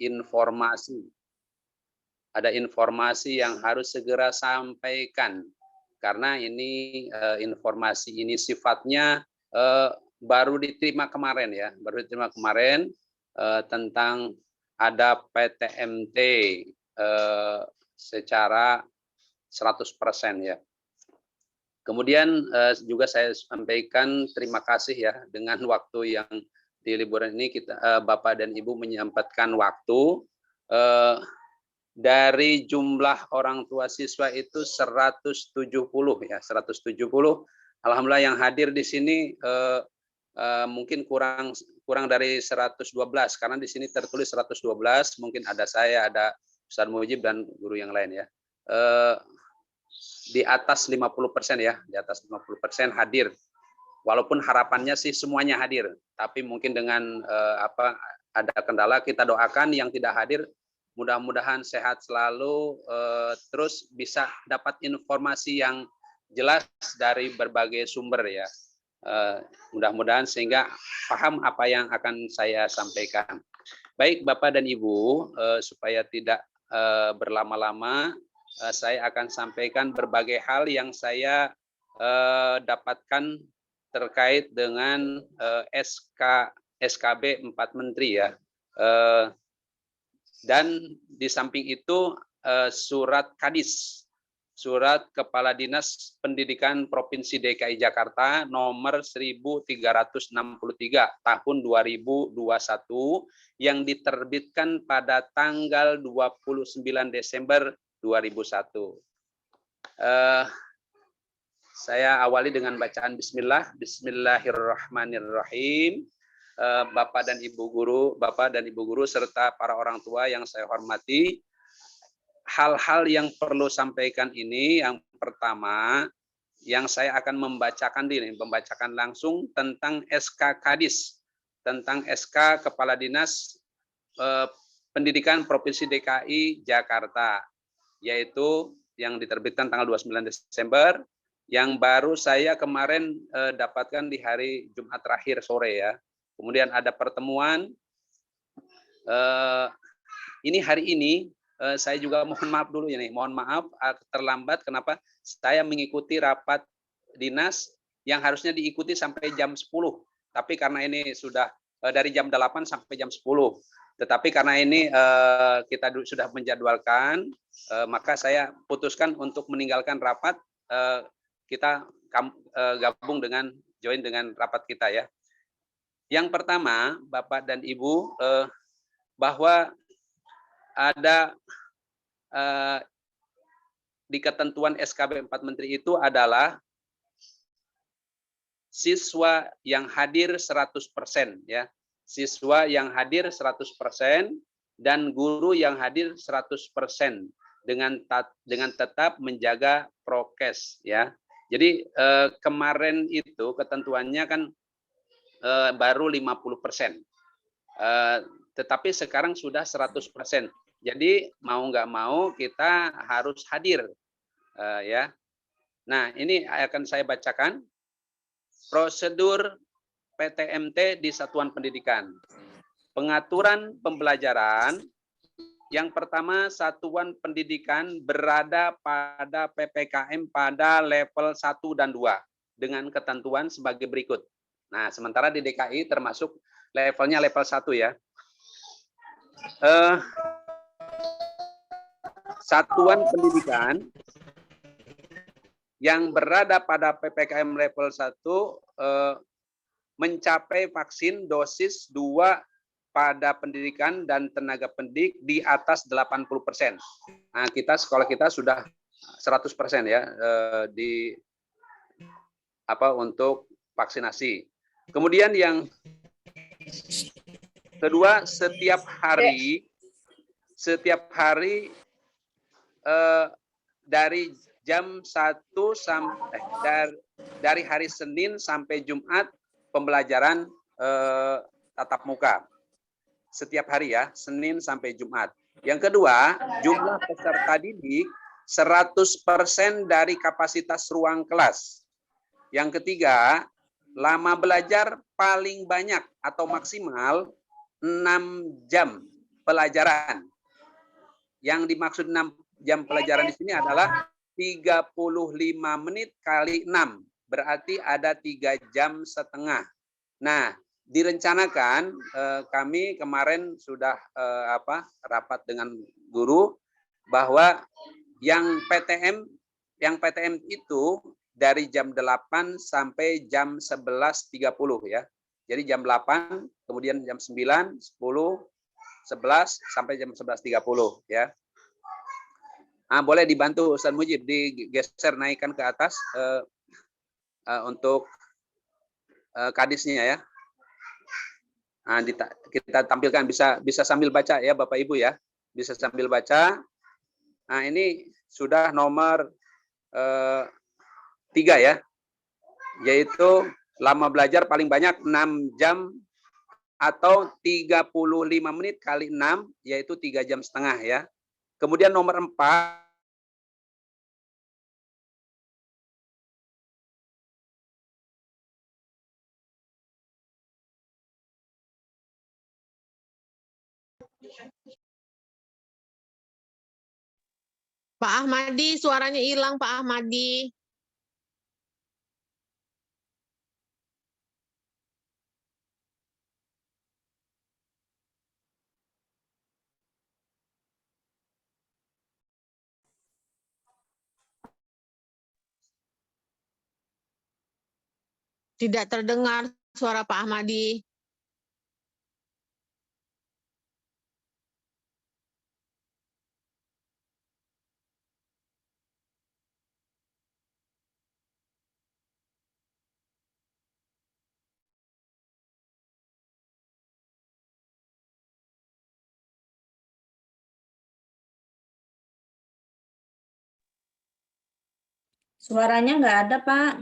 informasi. Ada informasi yang harus segera sampaikan karena ini informasi ini sifatnya baru diterima kemarin ya, tentang ada PTMT secara 100% ya. Kemudian juga saya sampaikan terima kasih ya dengan waktu yang di liburan ini Bapak dan Ibu menyempatkan waktu. Dari jumlah orang tua siswa itu 170 ya, 170. Alhamdulillah yang hadir di sini mungkin kurang dari 112 karena di sini tertulis 112, mungkin ada saya, ada Ustaz Mujib dan guru yang lain ya. Di atas 50% ya, di atas 50% hadir. Walaupun harapannya sih semuanya hadir, tapi mungkin dengan ada kendala, kita doakan yang tidak hadir mudah-mudahan sehat selalu, terus bisa dapat informasi yang jelas dari berbagai sumber ya. Mudah-mudahan sehingga paham apa yang akan saya sampaikan. Baik Bapak dan Ibu, supaya tidak berlama-lama, saya akan sampaikan berbagai hal yang saya dapatkan terkait dengan SKB 4 Menteri ya. Dan di samping itu surat Kadis, surat Kepala Dinas Pendidikan Provinsi DKI Jakarta nomor 1363 tahun 2021 yang diterbitkan pada tanggal 29 Desember 2001. Saya awali dengan bacaan bismillah. Bismillahirrahmanirrahim. Bapak dan Ibu guru serta para orang tua yang saya hormati, hal-hal yang perlu sampaikan ini yang pertama yang saya akan membacakan langsung tentang SK Kadis, tentang SK Kepala Dinas Pendidikan Provinsi DKI Jakarta, yaitu yang diterbitkan tanggal 29 Desember, yang baru saya kemarin dapatkan di hari Jumat terakhir sore ya. Kemudian ada pertemuan, ini hari ini saya juga mohon maaf dulu ya nih, mohon maaf terlambat. Kenapa? Saya mengikuti rapat dinas yang harusnya diikuti sampai jam 10, tapi karena ini sudah dari jam 8 sampai jam 10. Tetapi karena ini kita sudah menjadwalkan, maka saya putuskan untuk meninggalkan rapat, kita gabung dengan join dengan rapat kita ya. Yang pertama, Bapak dan Ibu, bahwa ada di ketentuan SKB 4 Menteri itu adalah siswa yang hadir 100% ya. Siswa yang hadir 100% dan guru yang hadir 100% dengan tetap menjaga prokes ya. Jadi kemarin itu ketentuannya kan baru 50%. Tetapi sekarang sudah 100%. Jadi mau nggak mau kita harus hadir ya. Nah, ini akan saya bacakan prosedur PTMT di satuan pendidikan. Pengaturan pembelajaran. Yang pertama, satuan pendidikan berada pada PPKM pada level 1 dan 2 dengan ketentuan sebagai berikut. Nah, sementara di DKI termasuk levelnya level 1 ya. Satuan pendidikan yang berada pada PPKM level 1 mencapai vaksin dosis 2 pada pendidikan dan tenaga pendidik di atas 80%. Nah, sekolah kita sudah 100% ya untuk vaksinasi. Kemudian yang kedua, setiap hari dari jam 1 dari hari Senin sampai Jumat pembelajaran tatap muka. Setiap hari ya, Senin sampai Jumat. Yang kedua, jumlah peserta didik 100% dari kapasitas ruang kelas. Yang ketiga, lama belajar paling banyak atau maksimal 6 jam pelajaran. Yang dimaksud 6 jam pelajaran di sini adalah 35 menit kali 6. Berarti ada 3 jam setengah. Nah, direncanakan kami kemarin sudah rapat dengan guru bahwa yang PTM itu dari jam 8 sampai jam 11.30 ya. Jadi jam 8, kemudian jam 9, 10, 11 sampai jam 11.30 ya. Boleh dibantu Ustaz Mujib digeser naikkan ke atas untuk kadisnya ya. Kita tampilkan bisa sambil baca ya Bapak Ibu ya. Bisa sambil baca. Nah, ini sudah nomor 3 ya. Yaitu lama belajar paling banyak 6 jam atau 35 menit kali 6 yaitu 3 jam setengah ya. Kemudian nomor 4 Pak Ahmadi, suaranya hilang Pak Ahmadi. Tidak terdengar suara Pak Ahmadi. Suaranya nggak ada, Pak.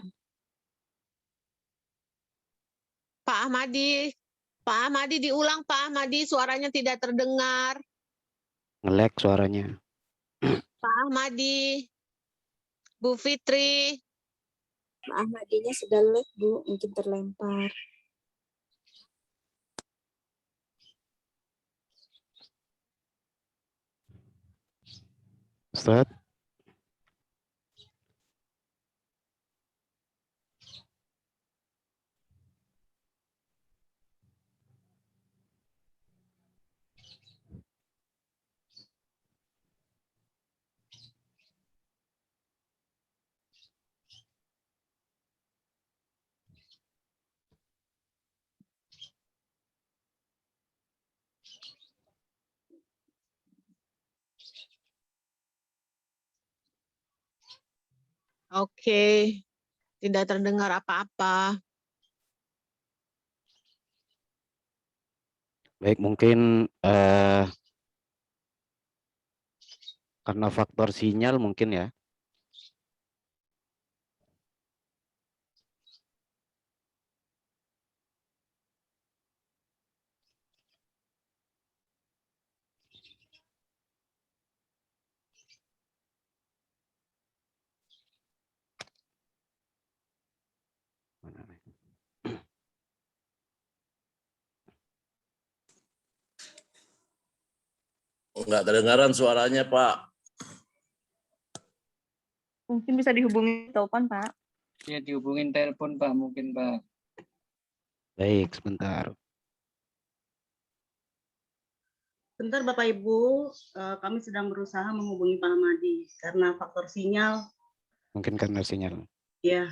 Pak Ahmadi diulang Pak Ahmadi, suaranya tidak terdengar. Nge-lag suaranya. Pak Ahmadi, Bu Fitri. Pak Ahmadinya sudah lag, Bu. Mungkin terlempar. Ustaz, Oke, tidak terdengar apa-apa. baik mungkin karena faktor sinyal mungkin ya. Enggak kedengaran suaranya, Pak. Mungkin bisa dihubungi telepon, Pak. Ya, dihubungin telepon, Pak, mungkin, Pak. Baik, sebentar. Bentar Bapak Ibu, kami sedang berusaha menghubungi Pak Ahmadi karena faktor sinyal. Mungkin karena sinyal. Ya,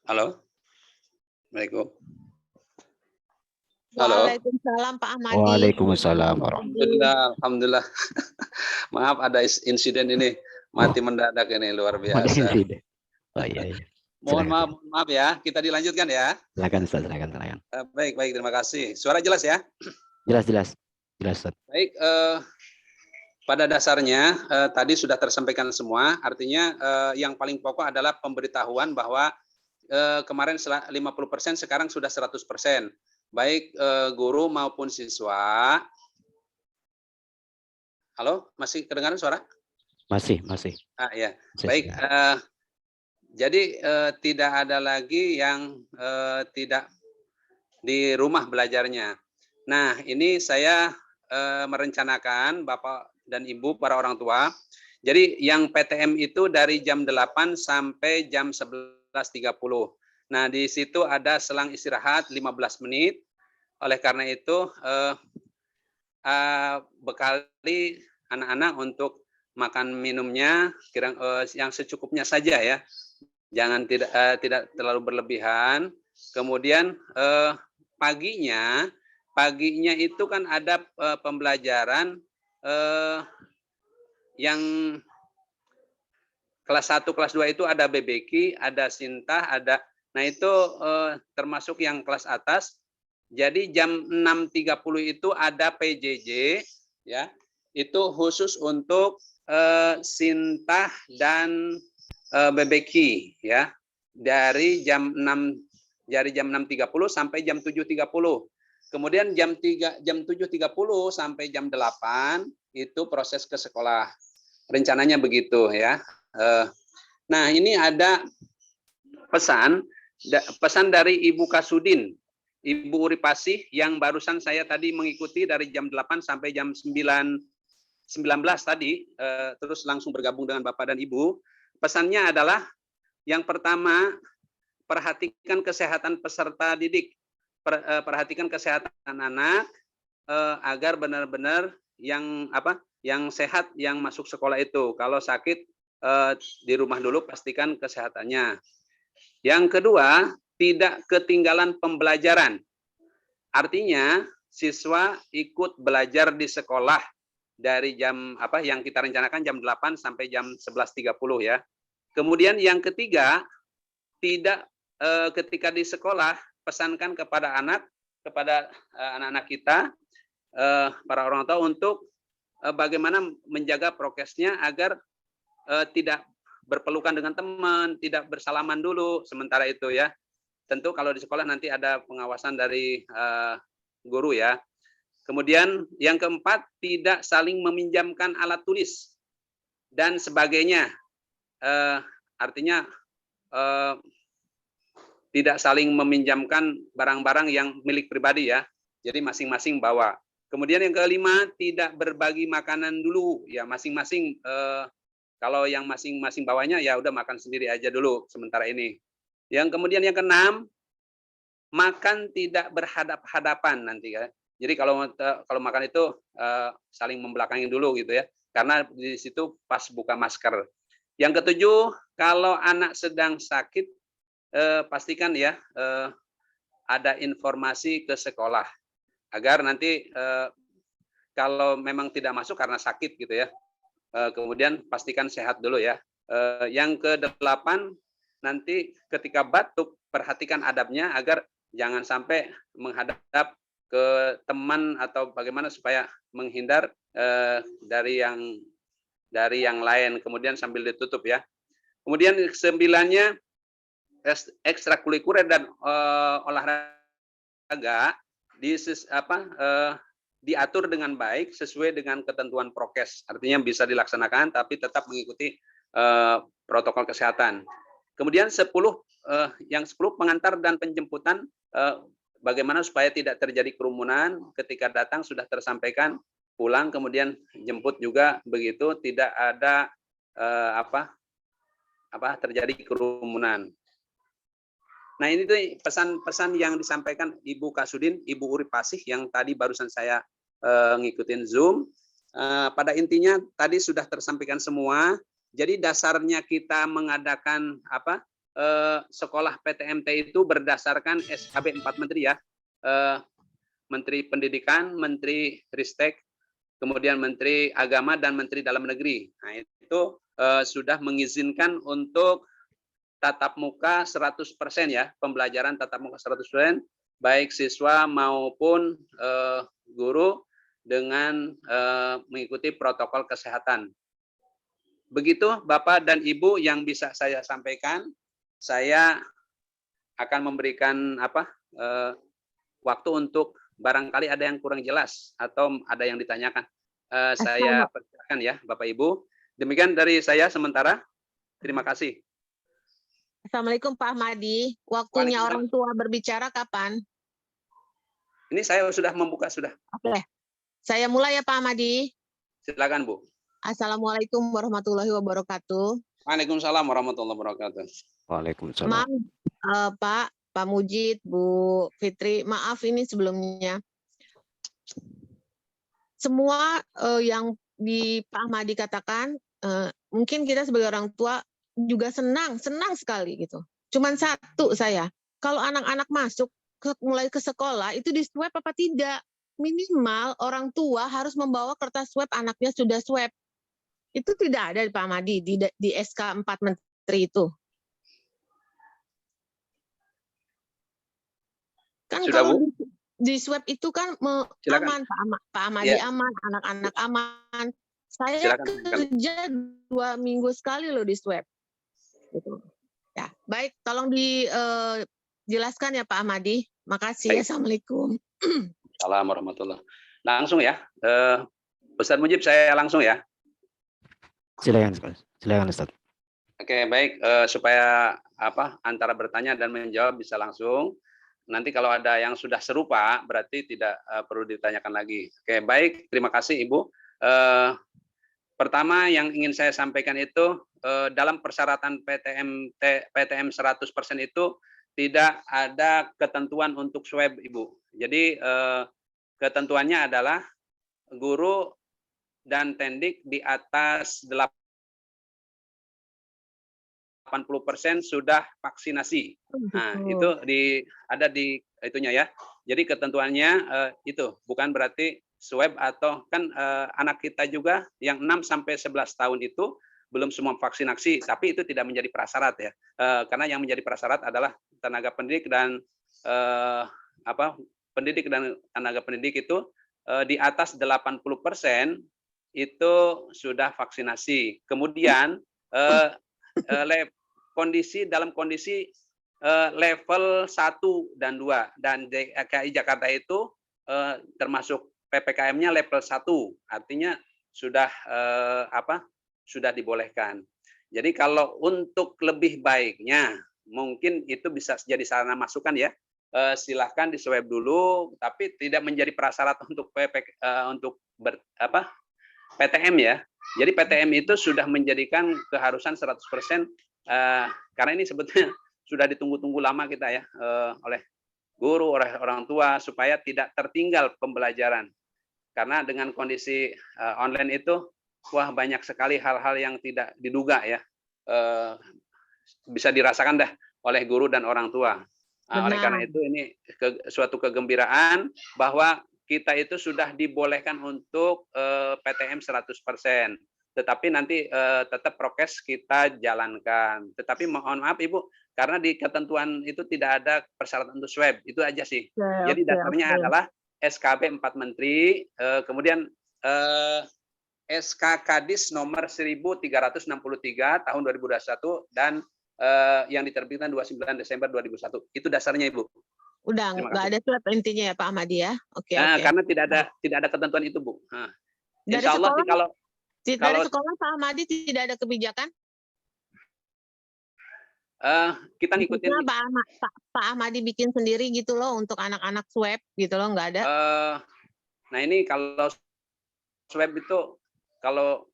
Halo. Assalamualaikum. Halo. Waalaikumsalam Pak Ahmadi. Waalaikumsalam warahmatullahi Alhamdulillah. Maaf ada insiden ini mati mendadak ini luar biasa. wabarakatuh. Oh iya, iya. Mohon maaf ya. Kita dilanjutkan ya. Silakan Ustaz, silakan. Baik, terima kasih. Suara jelas ya? Jelas Ustaz. Baik, pada dasarnya tadi sudah tersampaikan semua. Artinya yang paling pokok adalah pemberitahuan bahwa kemarin 50%, sekarang sudah 100%. Baik guru maupun siswa. Halo, masih kedengaran suara? Masih. Ya. Baik, jadi tidak ada lagi yang tidak di rumah belajarnya. Nah, ini saya merencanakan Bapak dan Ibu para orang tua. Jadi yang PTM itu dari jam 8 sampai jam 11.30. Nah, di situ ada selang istirahat 15 menit. Oleh karena itu, bekali anak-anak untuk makan minumnya yang secukupnya saja ya. Jangan tidak terlalu berlebihan. Kemudian paginya itu kan ada pembelajaran yang kelas 1, kelas 2 itu ada BBQ, ada Sintah, ada. Nah, itu termasuk yang kelas atas. Jadi jam 6.30 itu ada PJJ ya. Itu khusus untuk Sintah dan BBQ ya. Dari jam 6.30 sampai jam 7.30. Kemudian jam 7.30 sampai jam 8 itu proses ke sekolah. Rencananya begitu ya. Nah, ini ada pesan dari Ibu Kasudin, Ibu Uripasih yang barusan saya tadi mengikuti dari jam 8 sampai jam 19 tadi, terus langsung bergabung dengan Bapak dan Ibu. Pesannya adalah yang pertama, perhatikan kesehatan peserta didik, perhatikan kesehatan anak agar benar-benar yang sehat yang masuk sekolah itu. Kalau sakit di rumah dulu pastikan kesehatannya. Yang kedua, tidak ketinggalan pembelajaran. Artinya siswa ikut belajar di sekolah dari jam yang kita rencanakan jam 8 sampai jam 11.30 ya. Kemudian yang ketiga, tidak ketika di sekolah pesankan kepada anak-anak kita, para orang tua untuk bagaimana menjaga prokesnya agar tidak berpelukan dengan teman, tidak bersalaman dulu sementara itu ya. Tentu kalau di sekolah nanti ada pengawasan dari guru ya. Kemudian yang keempat, tidak saling meminjamkan alat tulis dan sebagainya. Artinya tidak saling meminjamkan barang-barang yang milik pribadi ya. Jadi masing-masing bawa. Kemudian yang kelima, tidak berbagi makanan dulu ya, masing-masing kalau yang masing-masing bawanya ya udah makan sendiri aja dulu sementara ini. Yang kemudian yang keenam, makan tidak berhadap-hadapan nanti ya. Jadi kalau makan itu saling membelakangi dulu gitu ya. Karena di situ pas buka masker. Yang ketujuh, kalau anak sedang sakit pastikan ya ada informasi ke sekolah agar nanti kalau memang tidak masuk karena sakit gitu ya. Kemudian pastikan sehat dulu ya. Yang ke-8, nanti ketika batuk perhatikan adabnya agar jangan sampai menghadap ke teman atau bagaimana supaya menghindar dari yang lain. Kemudian sambil ditutup ya. Kemudian 9-nya ekstrakurikuler dan olahraga diatur dengan baik sesuai dengan ketentuan prokes. Artinya bisa dilaksanakan tapi tetap mengikuti protokol kesehatan. Kemudian 10 pengantar dan penjemputan bagaimana supaya tidak terjadi kerumunan ketika datang sudah tersampaikan, pulang kemudian jemput juga begitu, tidak ada terjadi kerumunan. Nah, ini tuh pesan-pesan yang disampaikan Ibu Kasudin, Ibu Uripasih yang tadi barusan saya ngikutin Zoom. Pada intinya tadi sudah tersampaikan semua. Jadi dasarnya kita mengadakan sekolah PTMT itu berdasarkan SKB 4 Menteri ya. Menteri Pendidikan, Menteri Ristek, kemudian Menteri Agama dan Menteri Dalam Negeri. Nah, itu sudah mengizinkan untuk tatap muka 100% ya, pembelajaran tatap muka 100%, baik siswa maupun guru dengan mengikuti protokol kesehatan. Begitu Bapak dan Ibu yang bisa saya sampaikan. Saya akan memberikan waktu untuk barangkali ada yang kurang jelas atau ada yang ditanyakan. Saya persilakan ya Bapak Ibu. Demikian dari saya sementara. Terima kasih. Assalamualaikum Pak Ahmadi. Waktunya Waalaikumsalam. orang tua berbicara kapan? Ini saya sudah membuka sudah. Oke. Saya mulai ya Pak Ahmadi. Silakan Bu. Assalamualaikum warahmatullahi wabarakatuh. Waalaikumsalam warahmatullahi wabarakatuh. Waalaikumsalam. Maaf Pak Mujid, Bu Fitri, maaf ini sebelumnya. Semua yang di Pak Ahmadi katakan, mungkin kita sebagai orang tua juga senang sekali gitu. Cuman satu saya, kalau anak-anak masuk mulai ke sekolah itu di swab apa tidak? Minimal orang tua harus membawa kertas swab anaknya sudah swab. Itu tidak ada Pak Ahmadi di SK 4 Menteri itu. Kan Sudah, kalau Bu? di swab itu kan Silakan. aman, Pak Ahmadi Ya. aman, anak-anak aman. Saya Silakan. kerja 2 minggu sekali loh di swab. Gitu. Ya, baik, tolong dijelaskan ya Pak Ahmadi. Makasih. Baik. Assalamualaikum. Assalamualaikum warahmatullahi wabarakatuh. Langsung ya. Ustaz Mujib saya langsung ya. Silakan Ustaz. Oke, baik, supaya antara bertanya dan menjawab bisa langsung. Nanti kalau ada yang sudah serupa berarti tidak perlu ditanyakan lagi. Oke, baik, terima kasih Ibu. Pertama yang ingin saya sampaikan itu dalam persyaratan PTM 100% itu tidak ada ketentuan untuk swab Ibu. Jadi ketentuannya adalah guru dan tendik di atas 80% sudah vaksinasi. Nah, itu ada di itunya ya. Jadi ketentuannya itu bukan berarti swab atau kan anak kita juga yang 6 sampai 11 tahun itu belum semua vaksinasi, tapi itu tidak menjadi prasyarat ya. Karena yang menjadi prasyarat adalah tenaga pendidik dan pendidik dan tenaga pendidik itu di atas 80% itu sudah vaksinasi. Kemudian dalam kondisi level 1 dan 2 dan DKI Jakarta itu termasuk PPKM-nya level 1, artinya sudah sudah dibolehkan. Jadi kalau untuk lebih baiknya mungkin itu bisa jadi sarana masukan ya. Silahkan di swab dulu, tapi tidak menjadi prasyarat untuk PTM ya. Jadi PTM itu sudah menjadikan keharusan 100% karena ini sebetulnya sudah ditunggu-tunggu lama kita ya oleh guru, oleh orang tua supaya tidak tertinggal pembelajaran. Karena dengan kondisi online itu wah banyak sekali hal-hal yang tidak diduga ya. Bisa dirasakan dah oleh guru dan orang tua. Oleh karena itu ini suatu kegembiraan bahwa kita itu sudah dibolehkan untuk PTM 100%. Tetapi nanti tetap prokes kita jalankan. Tetapi mohon maaf Ibu, karena di ketentuan itu tidak ada persyaratan untuk swab. Itu aja sih. Jadi dasarnya adalah SKB 4 Menteri, kemudian SK Kadis nomor 1363 tahun 2021 dan yang diterbitkan 29 Desember 2001. Itu dasarnya Ibu. Udah nggak ada swab intinya ya Pak Ahmadi ya. Oke. Karena tidak ada ketentuan itu Bu. Insya Allah sih dari sekolah Pak Ahmadi tidak ada kebijakan? Kita ngikutin. Pak Ahmadi bikin sendiri gitu loh untuk anak-anak swab gitu loh, nggak ada? Nah ini kalau swab itu kalau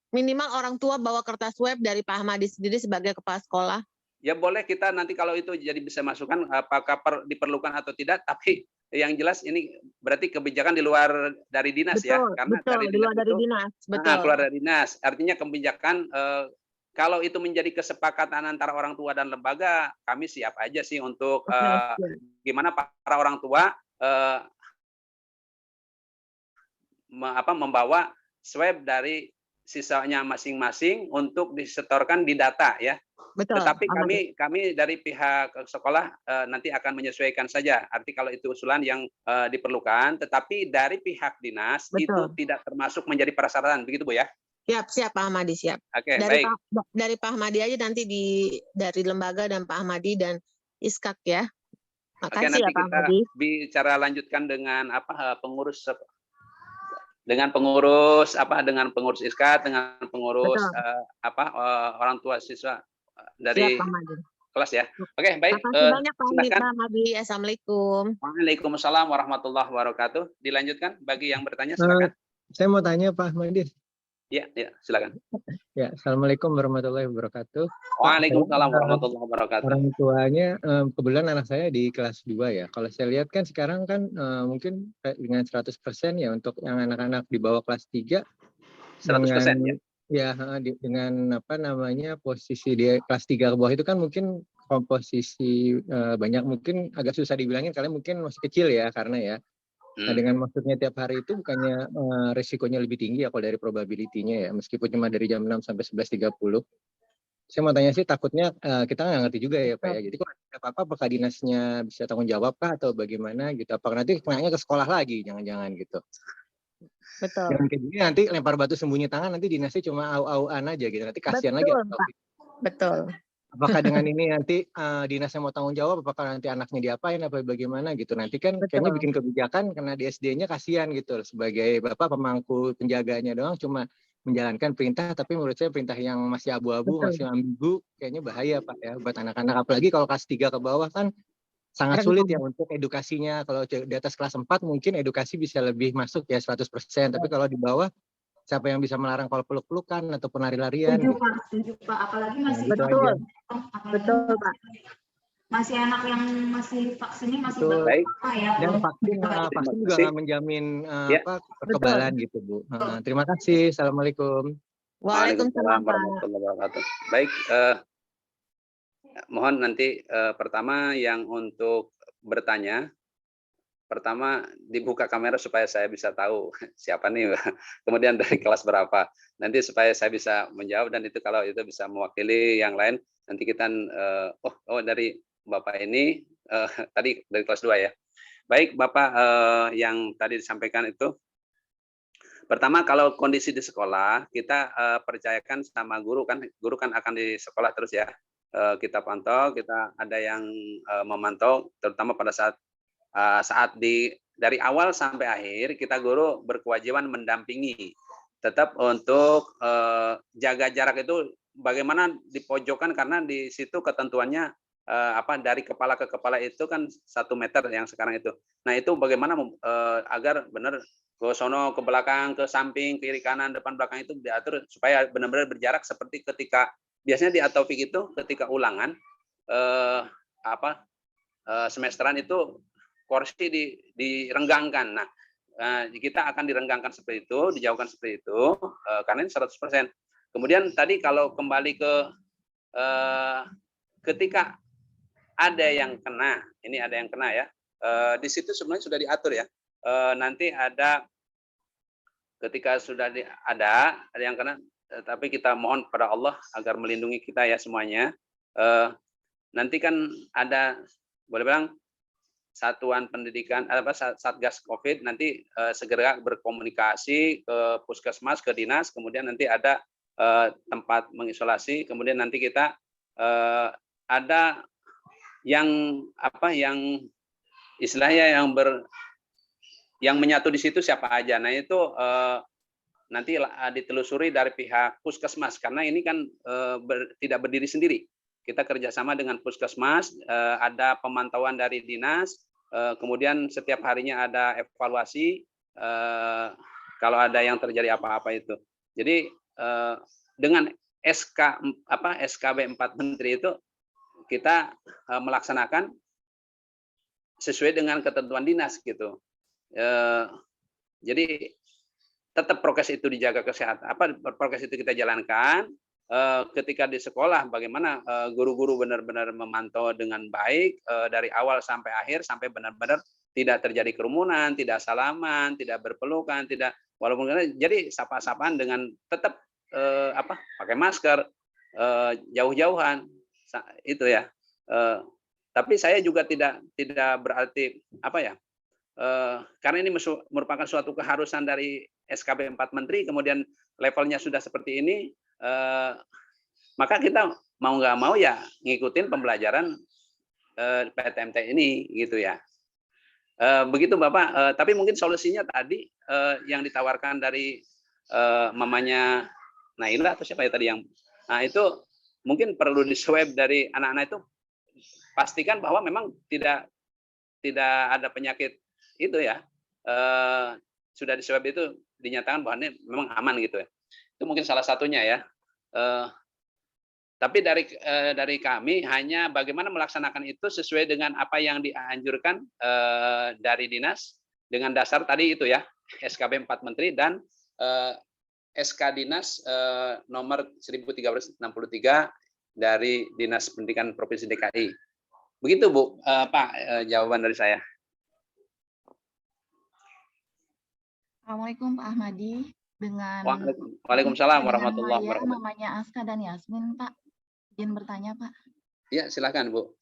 minimal orang tua bawa kertas swab dari Pak Ahmadi sendiri sebagai kepala sekolah. Ya boleh kita nanti kalau itu jadi bisa masukkan apakah diperlukan atau tidak, tapi yang jelas ini berarti kebijakan di luar dari dinas ya, karena betul, di luar dari dinas, betul. Keluar dari dinas, artinya kebijakan kalau itu menjadi kesepakatan antara orang tua dan lembaga, kami siap aja sih untuk gimana para orang tua membawa swab dari sisanya masing-masing untuk disetorkan di data ya. Betul. Tetapi Pak Ahmadi. kami dari pihak sekolah nanti akan menyesuaikan saja. Arti kalau itu usulan yang diperlukan, tetapi dari pihak dinas Betul. itu tidak termasuk menjadi persyaratan, begitu Bu ya? Siap Pak Ahmadi, siap. Oke, Dari baik. dari Pak Ahmadi aja nanti dari lembaga dan Pak Ahmadi dan Iskak ya. Oke, Makasih nanti ya Pak kita Ahmadi. bicara lanjutkan dengan pengurus ISKAT, dengan pengurus Betul. orang tua siswa Siap dari Pak Ahmadi. kelas ya. Oke, baik. Makasih banyak Pak Silakan. Ahmadi. Assalamualaikum. Waalaikumsalam warahmatullahi wabarakatuh. Dilanjutkan bagi yang bertanya, silakan. Saya mau tanya Pak Ahmadi. Ya, silakan. Ya, Assalamualaikum warahmatullahi wabarakatuh. Waalaikumsalam warahmatullahi wabarakatuh. Orang tuanya, kebetulan anak saya di kelas 2 ya. Kalau saya lihat kan sekarang kan mungkin dengan 100% ya untuk yang anak-anak di bawah kelas 3. 100% ya? Ya, dengan apa namanya posisi di kelas 3 ke bawah itu kan mungkin komposisi banyak, mungkin agak susah dibilangin, kalian mungkin masih kecil ya karena ya. Nah, dengan maksudnya tiap hari itu bukannya resikonya lebih tinggi ya kalau dari probability-nya ya, meskipun cuma dari jam 6 sampai 11.30. Saya mau tanya sih, takutnya kita nggak ngerti juga ya Pak ya. Jadi kalau ada apa-apa, apakah dinasnya bisa tanggung jawab kah atau bagaimana gitu? Apakah nanti kenanya ke sekolah lagi, jangan-jangan gitu. Betul. Jangan kayak gini nanti lempar batu sembunyi tangan, nanti dinasnya cuma au-auan aja gitu. Nanti kasihan lagi. Betul, Pak. Betul. Apakah dengan ini nanti dinasnya mau tanggung jawab, apakah nanti anaknya diapain, apa bagaimana gitu. Nanti kan kayaknya bikin kebijakan karena di SD-nya kasihan gitu. Sebagai Bapak pemangku penjaganya doang cuma menjalankan perintah, tapi menurut saya perintah yang masih abu-abu, masih ambigu, kayaknya bahaya Pak ya buat anak-anak. Apalagi kalau kelas 3 ke bawah kan sangat sulit ya untuk edukasinya. Kalau di atas kelas 4 mungkin edukasi bisa lebih masuk ya 100%. Tapi kalau di bawah, siapa yang bisa melarang kalau peluk-pelukan ataupun lari-larian? Setuju Pak. Apalagi masih Betul. Betul Pak. masih anak yang masih vaksinnya masih Baik. ya. Dan vaksin juga nggak menjamin kekebalan gitu Bu. Terima kasih. Assalamualaikum. Waalaikumsalam Pak. warahmatullahi wabarakatuh. Baik, mohon nanti pertama yang untuk bertanya, pertama dibuka kamera supaya saya bisa tahu siapa nih, kemudian dari kelas berapa, nanti supaya saya bisa menjawab, dan itu kalau itu bisa mewakili yang lain, nanti kita dari Bapak ini tadi dari kelas 2 ya. Baik Bapak, yang tadi disampaikan itu, pertama kalau kondisi di sekolah kita percayakan sama guru kan akan di sekolah terus ya, kita pantau, kita ada yang memantau, terutama pada saat dari awal sampai akhir kita guru berkewajiban mendampingi, tetap untuk jaga jarak itu bagaimana di pojokan, karena di situ ketentuannya dari kepala ke kepala itu kan 1 meter yang sekarang itu. Nah itu bagaimana agar benar ke sono, ke belakang, ke samping, kiri kanan, depan belakang itu diatur supaya benar-benar berjarak, seperti ketika biasanya di atopik itu ketika ulangan semesteran itu kursi direnggangkan. Nah, kita akan direnggangkan seperti itu, dijauhkan seperti itu, karena ini 100%. Kemudian tadi kalau kembali ke ketika ada yang kena, ini ada yang kena ya, di situ sebenarnya sudah diatur ya. Nanti ada ketika sudah ada yang kena, tapi kita mohon pada Allah agar melindungi kita ya semuanya. Nanti kan ada, boleh bilang, satuan pendidikan Satgas Covid nanti segera berkomunikasi ke puskesmas, ke dinas, kemudian nanti ada tempat mengisolasi, kemudian nanti kita ada yang istilahnya yang menyatu di situ siapa aja. Nah itu nanti ditelusuri dari pihak puskesmas, karena ini kan tidak berdiri sendiri. Kita kerjasama dengan puskesmas, ada pemantauan dari dinas, kemudian setiap harinya ada evaluasi kalau ada yang terjadi apa-apa itu. Jadi dengan SKB 4 Menteri itu kita melaksanakan sesuai dengan ketentuan dinas gitu. Jadi tetap prokes itu dijaga, kesehatan prokes itu kita jalankan, ketika di sekolah bagaimana guru-guru benar-benar memantau dengan baik dari awal sampai akhir sampai benar-benar tidak terjadi kerumunan, tidak salaman, tidak berpelukan, tidak walaupun jadi sapa-sapaan dengan tetap pakai masker, jauh-jauhan itu ya. Tapi saya juga tidak berarti karena ini merupakan suatu keharusan dari SKB 4 Menteri, kemudian levelnya sudah seperti ini, maka kita mau nggak mau ya ngikutin pembelajaran PTMT ini gitu ya. Begitu Bapak. Tapi mungkin solusinya tadi yang ditawarkan dari mamanya Naila atau siapa ya tadi yang, nah itu mungkin perlu di-swab dari anak-anak itu, pastikan bahwa memang tidak ada penyakit itu ya, sudah di-swab itu dinyatakan bahwa ini memang aman gitu ya. Itu mungkin salah satunya ya. Tapi dari kami hanya bagaimana melaksanakan itu sesuai dengan apa yang dianjurkan dari dinas dengan dasar tadi itu ya, SKB 4 Menteri dan SK Dinas nomor 1363 dari Dinas Pendidikan Provinsi DKI. Begitu Bu, Pak, jawaban dari saya. Assalamualaikum Pak Ahmadi. Dengan Waalaikumsalam warahmatullahi wabarakatuh. Namanya Aska dan Yasmin, Pak. Izin bertanya, Pak. Ya, silakan Bu.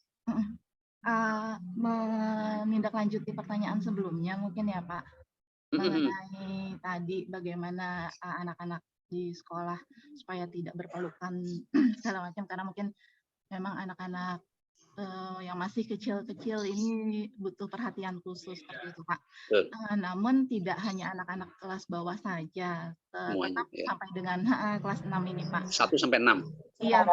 Menindaklanjuti pertanyaan sebelumnya mungkin ya, Pak. Mengenai tadi bagaimana anak-anak di sekolah supaya tidak berpelukan segala macam, karena mungkin memang anak-anak yang masih kecil-kecil ini butuh perhatian khusus seperti itu, Pak. Namun tidak hanya anak-anak kelas bawah saja, tetap sampai dengan kelas 6 ini, Pak. 1 sampai 6. Iya,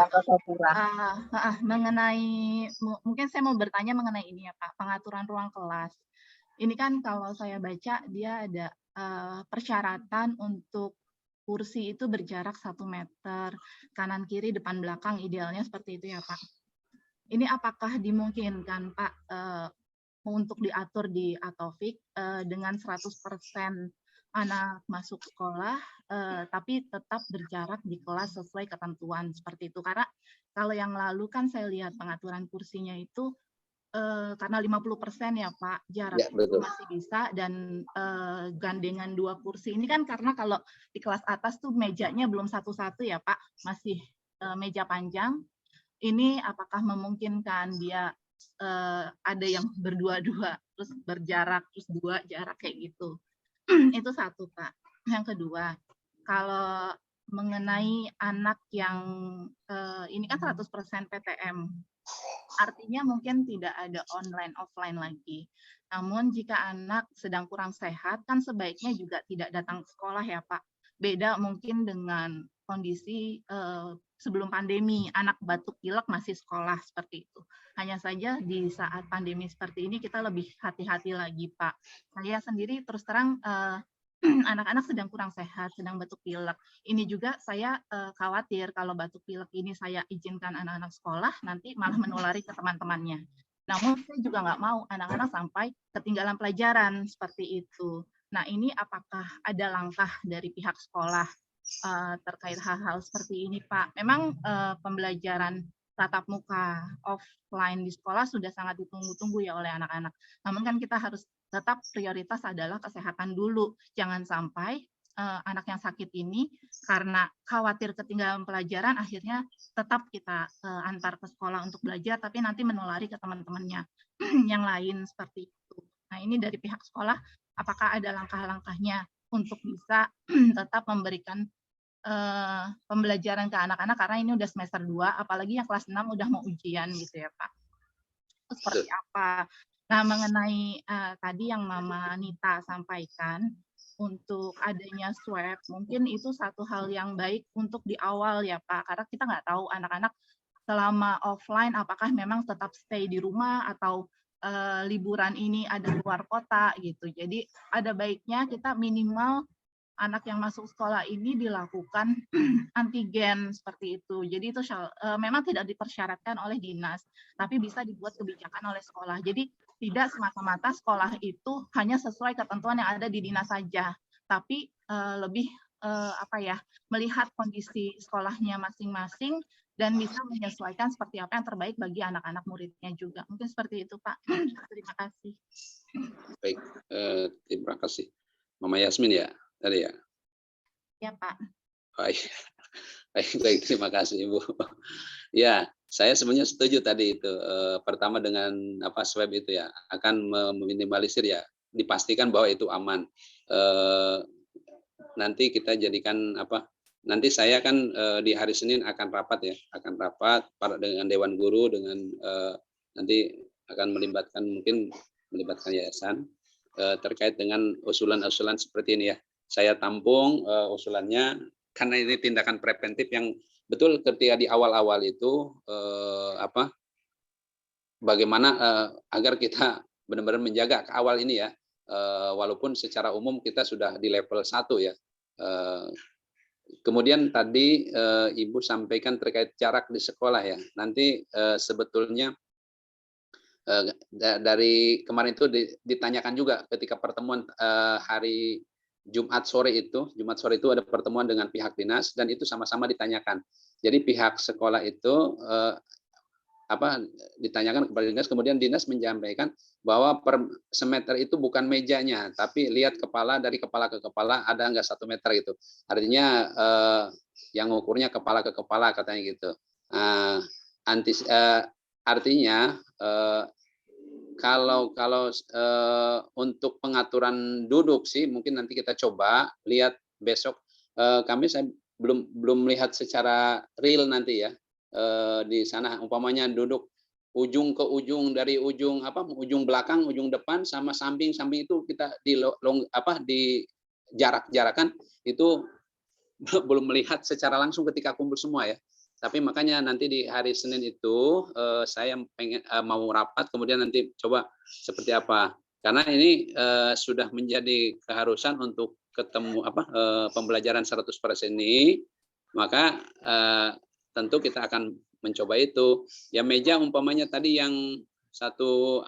mengenai mungkin saya mau bertanya mengenai ini ya, Pak, pengaturan ruang kelas. Ini kan kalau saya baca dia ada persyaratan untuk kursi itu berjarak 1 meter, kanan kiri depan belakang idealnya seperti itu ya, Pak. Ini apakah dimungkinkan Pak untuk diatur di Atovik dengan 100% anak masuk sekolah, tapi tetap berjarak di kelas sesuai ketentuan seperti itu? Karena kalau yang lalu kan saya lihat pengaturan kursinya itu karena 50% ya Pak, jarak Ya, itu masih bisa, dan gandengan 2 kursi. Ini kan karena kalau di kelas atas tuh mejanya belum satu-satu ya Pak, masih meja panjang. Ini apakah memungkinkan dia ada yang berdua-dua, terus berjarak, terus 2 jarak kayak gitu. Itu 1, Pak. Yang kedua, kalau mengenai anak yang ini kan 100% PTM, artinya mungkin tidak ada online offline lagi. Namun jika anak sedang kurang sehat, kan sebaiknya juga tidak datang ke sekolah ya Pak. Beda mungkin dengan kondisi sebelum pandemi, anak batuk pilek masih sekolah seperti itu. Hanya saja di saat pandemi seperti ini kita lebih hati-hati lagi, Pak. Saya sendiri terus terang anak-anak sedang kurang sehat, sedang batuk pilek. Ini juga saya khawatir kalau batuk pilek ini saya izinkan anak-anak sekolah, nanti malah menulari ke teman-temannya. Namun saya juga nggak mau anak-anak sampai ketinggalan pelajaran seperti itu. Nah, ini apakah ada langkah dari pihak sekolah terkait hal-hal seperti ini, Pak? Memang pembelajaran tatap muka offline di sekolah sudah sangat ditunggu-tunggu ya oleh anak-anak. Namun kan kita harus tetap prioritas adalah kesehatan dulu. Jangan sampai anak yang sakit ini karena khawatir ketinggalan pelajaran akhirnya tetap kita antar ke sekolah untuk belajar, tapi nanti menulari ke teman-temannya yang lain seperti itu. Nah, ini dari pihak sekolah apakah ada langkah-langkahnya untuk bisa tetap memberikan pembelajaran ke anak-anak, karena ini udah semester 2, apalagi yang kelas 6 udah mau ujian gitu ya Pak. Itu seperti apa? Nah, mengenai tadi yang Mama Nita sampaikan untuk adanya swab, mungkin itu satu hal yang baik untuk di awal ya Pak, karena kita nggak tahu anak-anak selama offline apakah memang tetap stay di rumah atau liburan ini ada keluar kota gitu. Jadi ada baiknya kita minimal anak yang masuk sekolah ini dilakukan antigen seperti itu. Jadi itu memang tidak dipersyaratkan oleh dinas, tapi bisa dibuat kebijakan oleh sekolah. Jadi tidak semata-mata sekolah itu hanya sesuai ketentuan yang ada di dinas saja, tapi lebih melihat kondisi sekolahnya masing-masing dan bisa menyesuaikan seperti apa yang terbaik bagi anak-anak muridnya juga. Mungkin seperti itu, Pak. Terima kasih. Baik, terima kasih. Mama Yasmin ya tadi ya. Ya, Pak. Baik, baik, terima kasih Ibu. Ya, saya sebenarnya setuju tadi itu. Pertama dengan swab itu ya akan meminimalisir ya, dipastikan bahwa itu aman. Nanti kita jadikan nanti saya kan di hari Senin akan rapat ya, dengan Dewan Guru dengan nanti akan melibatkan yayasan terkait dengan usulan-usulan seperti ini ya. Saya tampung usulannya karena ini tindakan preventif yang betul ketika di awal-awal itu bagaimana agar kita benar-benar menjaga ke awal ini ya, walaupun secara umum kita sudah di level 1 ya. Kemudian tadi Ibu sampaikan terkait jarak di sekolah ya. Nanti sebetulnya dari kemarin itu ditanyakan juga ketika pertemuan hari Jumat sore itu ada pertemuan dengan pihak dinas dan itu sama-sama ditanyakan. Jadi pihak sekolah itu ditanyakan kepada dinas, kemudian dinas menyampaikan bahwa per semeter itu bukan mejanya, tapi lihat dari kepala ke kepala ada nggak 1 meter itu. Artinya yang ukurnya kepala ke kepala katanya gitu. Artinya kalau untuk pengaturan duduk sih mungkin nanti kita coba lihat besok. Saya belum melihat secara real nanti ya di sana umpamanya duduk ujung ke ujung, dari ujung belakang, ujung depan sama samping itu kita di jarak-jarakan itu belum melihat secara langsung ketika kumpul semua ya. Tapi makanya nanti di hari Senin itu saya mau rapat, kemudian nanti coba seperti apa. Karena ini sudah menjadi keharusan untuk ketemu pembelajaran 100% ini, maka tentu kita akan mencoba itu. Ya meja umpamanya tadi yang satu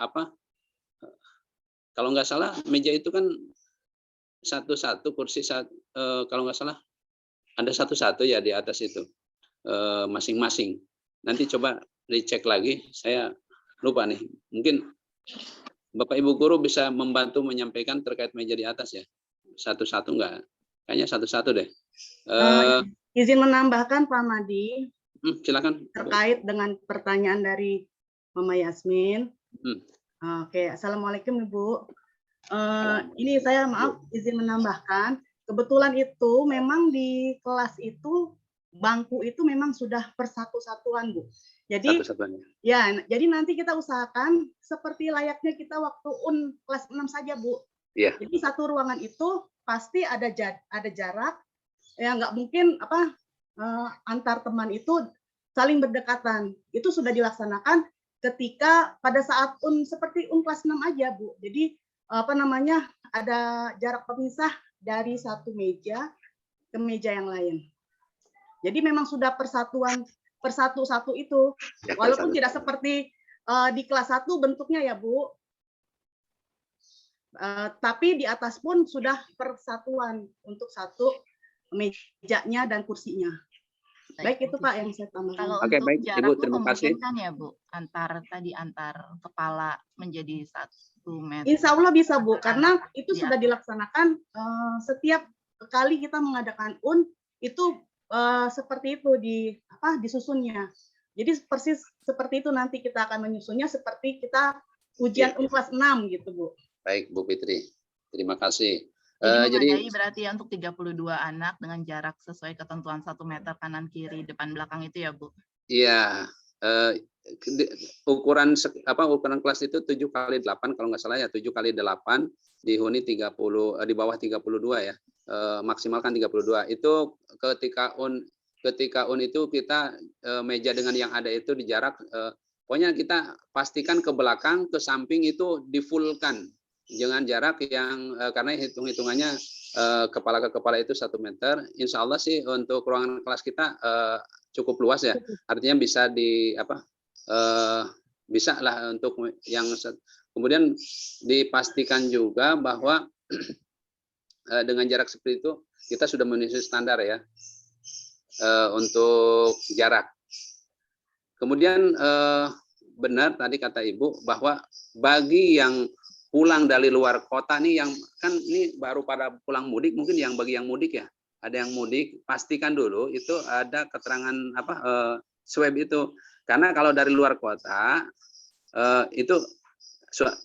kalau nggak salah meja itu kan satu kursi kalau nggak salah ada satu ya di atas itu. Masing-masing. Nanti coba dicek lagi, saya lupa nih. Mungkin Bapak Ibu guru bisa membantu menyampaikan terkait meja di atas ya. Satu-satu enggak? Kayaknya satu-satu deh. Izin menambahkan Pak Madi. Silakan. Terkait dengan pertanyaan dari Mama Yasmin. Oke, Assalamualaikum Ibu. Ini saya izin menambahkan. Kebetulan itu memang di kelas itu bangku itu memang sudah persatu-satuan, Bu. Jadi ya, jadi nanti kita usahakan seperti layaknya kita waktu kelas 6 saja, Bu. Iya. Jadi satu ruangan itu pasti ada jarak. Ya nggak mungkin antar teman itu saling berdekatan. Itu sudah dilaksanakan ketika pada saat seperti kelas 6 aja, Bu. Jadi ada jarak pemisah dari satu meja ke meja yang lain. Jadi memang sudah persatu-satu itu, walaupun tidak seperti di kelas 1 bentuknya ya Bu, tapi di atas pun sudah persatuan untuk satu mejanya dan kursinya. Baik itu Pak yang saya tambahkan. Kalau Oke, untuk baik, jarak Ibu, tuh terima kasih. memungkinkan ya Bu, antar kepala menjadi 1 meter. Insya Allah bisa Bu, karena itu sudah dilaksanakan setiap kali kita mengadakan itu seperti itu disusunnya. Jadi persis seperti itu nanti kita akan menyusunnya seperti kita ujian kelas 6 gitu Bu. Baik Bu Fitri, terima kasih. Jadi berarti ya untuk 32 anak dengan jarak sesuai ketentuan 1 meter kanan kiri depan belakang itu ya Bu? Iya, ukuran kelas itu 7x8 kalau nggak salah ya, 7x8 dihuni 30 di bawah 32 ya. Maksimalkan 32. Itu ketika itu kita meja dengan yang ada itu di jarak pokoknya kita pastikan ke belakang, ke samping itu difullkan. Jangan jarak yang karena hitung-hitungannya kepala ke kepala itu 1 meter. Insya Allah sih untuk ruangan kelas kita cukup luas ya. Artinya bisa bisa lah untuk yang kemudian dipastikan juga bahwa dengan jarak seperti itu kita sudah memenuhi standar ya untuk jarak. Kemudian benar tadi kata Ibu bahwa bagi yang pulang dari luar kota nih, yang kan ini baru pada pulang mudik, mungkin yang bagi yang mudik ya, ada yang mudik, pastikan dulu itu ada keterangan swab itu, karena kalau dari luar kota itu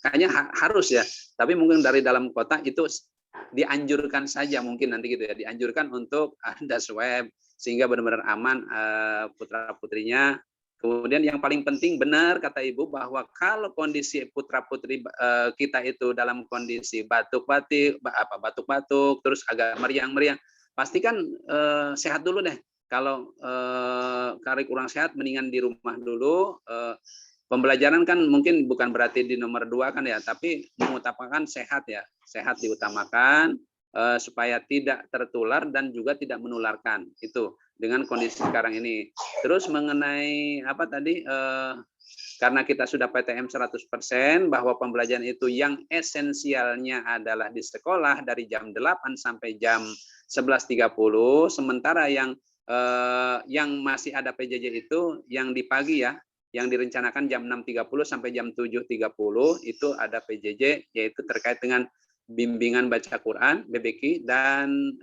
kayaknya harus ya, tapi mungkin dari dalam kota itu dianjurkan saja mungkin nanti gitu ya, dianjurkan untuk ada swab sehingga benar-benar aman putra putrinya. Kemudian yang paling penting benar kata Ibu bahwa kalau kondisi putra putri kita itu dalam kondisi batuk-batuk terus agak meriang-meriang, pastikan sehat dulu deh. Kalau kari kurang sehat mendingan di rumah dulu. Pembelajaran kan mungkin bukan berarti di nomor 2 kan ya, tapi mengutamakan sehat ya, sehat diutamakan supaya tidak tertular dan juga tidak menularkan itu dengan kondisi sekarang ini. Terus mengenai apa tadi, karena kita sudah PTM 100% bahwa pembelajaran itu yang esensialnya adalah di sekolah dari jam 8 sampai jam 11.30, sementara yang masih ada PJJ itu yang di pagi ya, yang direncanakan jam 6.30 sampai jam 7.30 itu ada PJJ, yaitu terkait dengan bimbingan baca Quran, BBQ, dan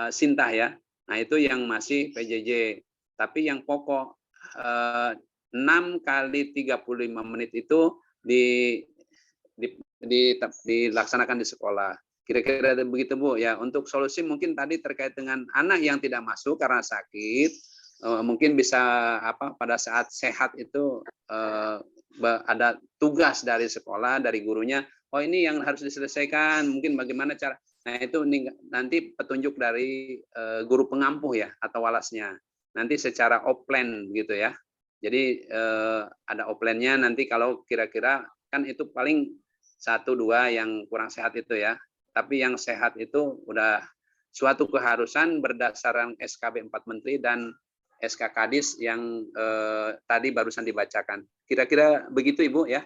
Sintah ya. Nah itu yang masih PJJ. Tapi yang pokok 6 kali 35 menit itu dilaksanakan di sekolah. Kira-kira begitu Bu ya. Untuk solusi mungkin tadi terkait dengan anak yang tidak masuk karena sakit, mungkin bisa pada saat sehat itu ada tugas dari sekolah, dari gurunya, oh ini yang harus diselesaikan, mungkin bagaimana cara. Nah itu nanti petunjuk dari guru pengampuh ya atau walasnya, nanti secara offline gitu ya. Jadi ada offline-nya nanti kalau kira-kira kan itu paling 1-2 yang kurang sehat itu ya, tapi yang sehat itu udah suatu keharusan berdasarkan SKB 4 Menteri dan SK Kadis yang tadi barusan dibacakan. Kira-kira begitu Ibu ya.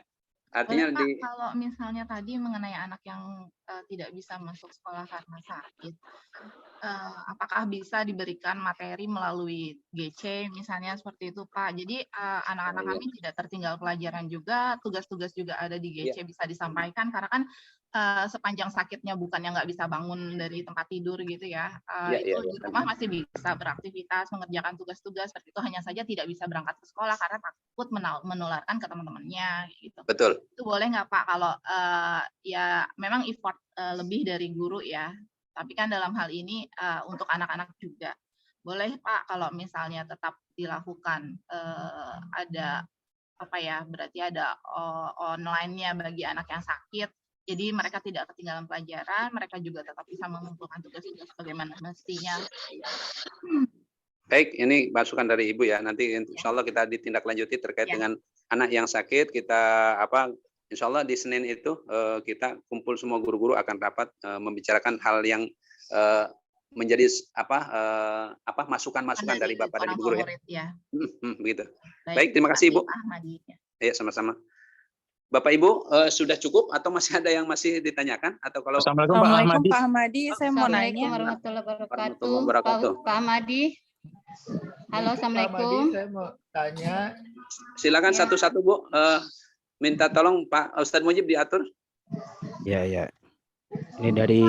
Artinya Boleh, Pak, kalau misalnya tadi mengenai anak yang tidak bisa masuk sekolah karena sakit, apakah bisa diberikan materi melalui GC misalnya seperti itu Pak. Jadi anak-anak kami tidak tertinggal pelajaran juga, tugas-tugas juga ada di GC bisa disampaikan karena kan sepanjang sakitnya bukannya nggak bisa bangun dari tempat tidur gitu ya, itu di rumah masih bisa beraktivitas, mengerjakan tugas-tugas seperti itu, hanya saja tidak bisa berangkat ke sekolah karena takut menularkan ke teman-temannya gitu. Betul. Itu boleh nggak Pak kalau ya memang effort lebih dari guru ya, tapi kan dalam hal ini untuk anak-anak juga. Boleh Pak kalau misalnya tetap dilakukan ada apa ya, berarti ada online-nya bagi anak yang sakit. Jadi mereka tidak ketinggalan pelajaran, mereka juga tetap bisa mengumpulkan tugas-tugas bagaimana mestinya. Baik, ini masukan dari Ibu ya. Nanti insya Allah kita ditindaklanjuti terkait dengan anak yang sakit. Kita insya Allah di Senin itu kita kumpul semua guru-guru akan rapat membicarakan hal yang menjadi masukan-masukan dari Bapak dan Ibu guru ya. Begitu. Baik, terima kasih Ibu. Ya, sama-sama. Bapak Ibu sudah cukup atau masih ada yang masih ditanyakan atau kalau Assalamualaikum Pak Ahmadi, saya mau nanya. Warahmatullahi wabarakatuh. Pak Ahmadi. Halo, Assalamualaikum. Saya mau tanya. Silakan satu-satu Bu. Minta tolong Pak Ustadz Mujib diatur. Ya. Ini dari